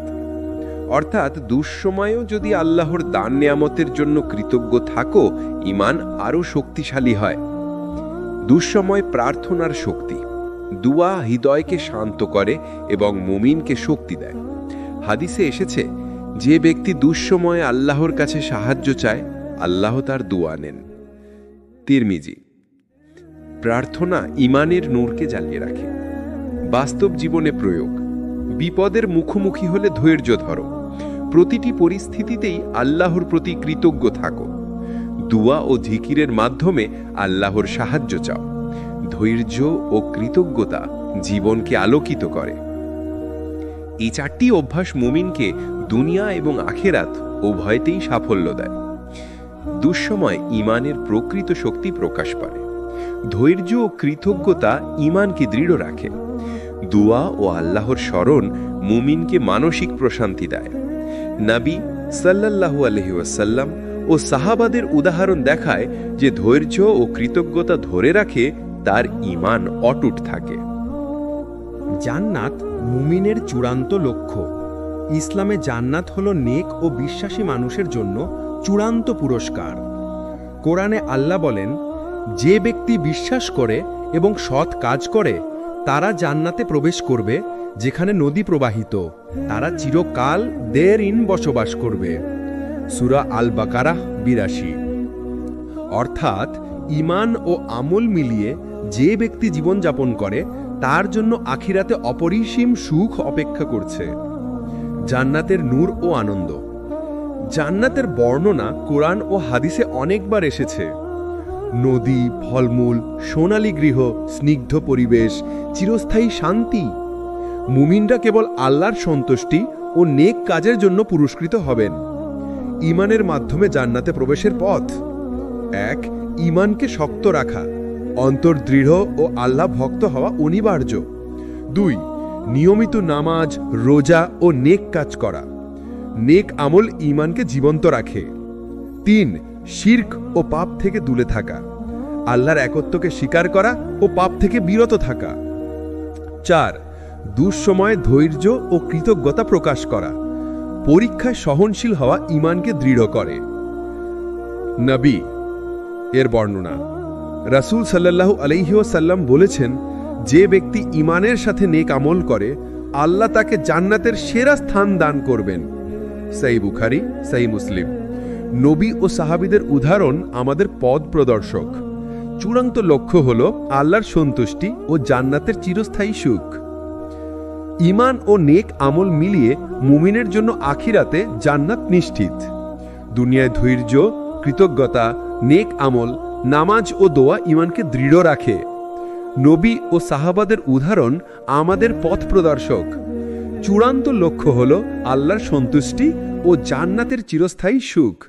অর্থাৎ দুঃসময়েও যদি আল্লাহর দান নেয়ামতের জন্য কৃতজ্ঞ থাকো, ঈমান আরও শক্তিশালী হয়। দুঃসময় প্রার্থনার শক্তি। দুয়া হৃদয়কে শান্ত করে এবং মুমিনকে শক্তি দেয়। হাদিসে এসেছে, যে ব্যক্তি দুঃসময়ে আল্লাহর কাছে সাহায্য চায়, আল্লাহ তার দুয়া নেন। তিরমিজি। প্রার্থনা ঈমানের নূরকে জ্বালিয়ে রাখে। বাস্তব জীবনে প্রয়োগ: বিপদের মুখোমুখি হলে ধৈর্য ধরো। প্রতিটি পরিস্থিতিতেই আল্লাহর প্রতি কৃতজ্ঞ থাকো। দুয়া ও জিকিরের মাধ্যমে আল্লাহর সাহায্য চাও। ধৈর্য ও কৃতজ্ঞতা জীবনকে আলোকিত করে। এই 4টি অভ্যাস মুমিনকে দুনিয়া এবং আখিরাত উভয়তেই সাফল্য দেয়। দুঃসময় ঈমানের প্রকৃত শক্তি প্রকাশ পায়। ধৈর্য ও কৃতজ্ঞতা ঈমানকে দৃঢ় রাখে। দুয়া ও আল্লাহর স্মরণ মুমিনকে মানসিক প্রশান্তি দেয়। নবী সাল্লাল্লাহু আলাইহি ওয়াসাল্লাম ও সাহাবাদের উদাহরণ দেখায় যে ধৈর্য ও কৃতজ্ঞতা ধরে রাখে তার ঈমান অটুট থাকে। জান্নাত মুমিনের চূড়ান্ত লক্ষ্য। ইসলামে জান্নাত হলো নেক ও বিশ্বাসী মানুষের জন্য চূড়ান্ত পুরস্কার। কোরআনে আল্লাহ বলেন, যে ব্যক্তি বিশ্বাস করে এবং সৎ কাজ করে তারা জান্নাতে প্রবেশ করবে, যেখানে নদী প্রবাহিত। তারা চিরকাল দেরিন বসবাস করবে। সূরা আল বাকারাহ 82। অর্থাৎ ঈমান ও আমল মিলিয়ে যে ব্যক্তি জীবনযাপন করে তার জন্য আখিরাতে অপরিসীম সুখ অপেক্ষা করছে। জান্নাতের নূর ও আনন্দ। জান্নাতের বর্ণনা কোরআন ও হাদিসে অনেকবার এসেছে। নদী, ফলমূল, সোনালী গৃহ, স্নিগ্ধ পরিবেশ, চিরস্থায়ী শান্তি। মুমিনরা কেবল আল্লাহর সন্তুষ্টি ও নেক কাজের জন্য পুরস্কৃত হবেন। ঈমানের মাধ্যমে জান্নাতে প্রবেশের পথ: 1. ঈমানকে শক্ত রাখা, অন্তর দৃঢ় ও আল্লাহ ভক্ত হওয়া অনিবার্য। 2. নিয়মিত নামাজ, রোজা ও নেক কাজ করা। নেক আমল ঈমানকে জীবন্ত রাখে। 3. শিরক ও পাপ থেকে দূরে থাকা, আল্লাহর একত্বকে স্বীকার করা ও পাপ থেকে বিরত থাকা। 4. দুঃসময়ে ধৈর্য ও কৃতজ্ঞতা প্রকাশ করা, পরীক্ষায় সহনশীল হওয়া ঈমানকে দৃঢ় করে। নবী এর বর্ণনা: রাসূল সাল্লাল্লাহু আলাইহি ওয়াসাল্লাম বলেছেন, যে ব্যক্তি ঈমানের সাথে নেক আমল করে আল্লাহ তাকে জান্নাতের সেরা স্থান দান করবেন। সাই বুখারি, সাই মুসলিম। নবী ও সাহাবীদের উদাহরণ আমাদের পথ প্রদর্শক। চূড়ান্ত লক্ষ্য হল আল্লাহর সন্তুষ্টি ও জান্নাতের চিরস্থায়ী সুখ। ঈমান ও নেক আমল মিলিয়ে মুমিনের জন্য আখিরাতে জান্নাত নিশ্চিত। দুনিয়ায় ধৈর্য, কৃতজ্ঞতা, নেক আমল, নামাজ ও দোয়া ঈমানকে দৃঢ় রাখে। নবী ও সাহাবাদের উদাহরণ আমাদের পথ প্রদর্শক। চূড়ান্ত লক্ষ্য হল আল্লাহর সন্তুষ্টি ও জান্নাতের চিরস্থায়ী সুখ।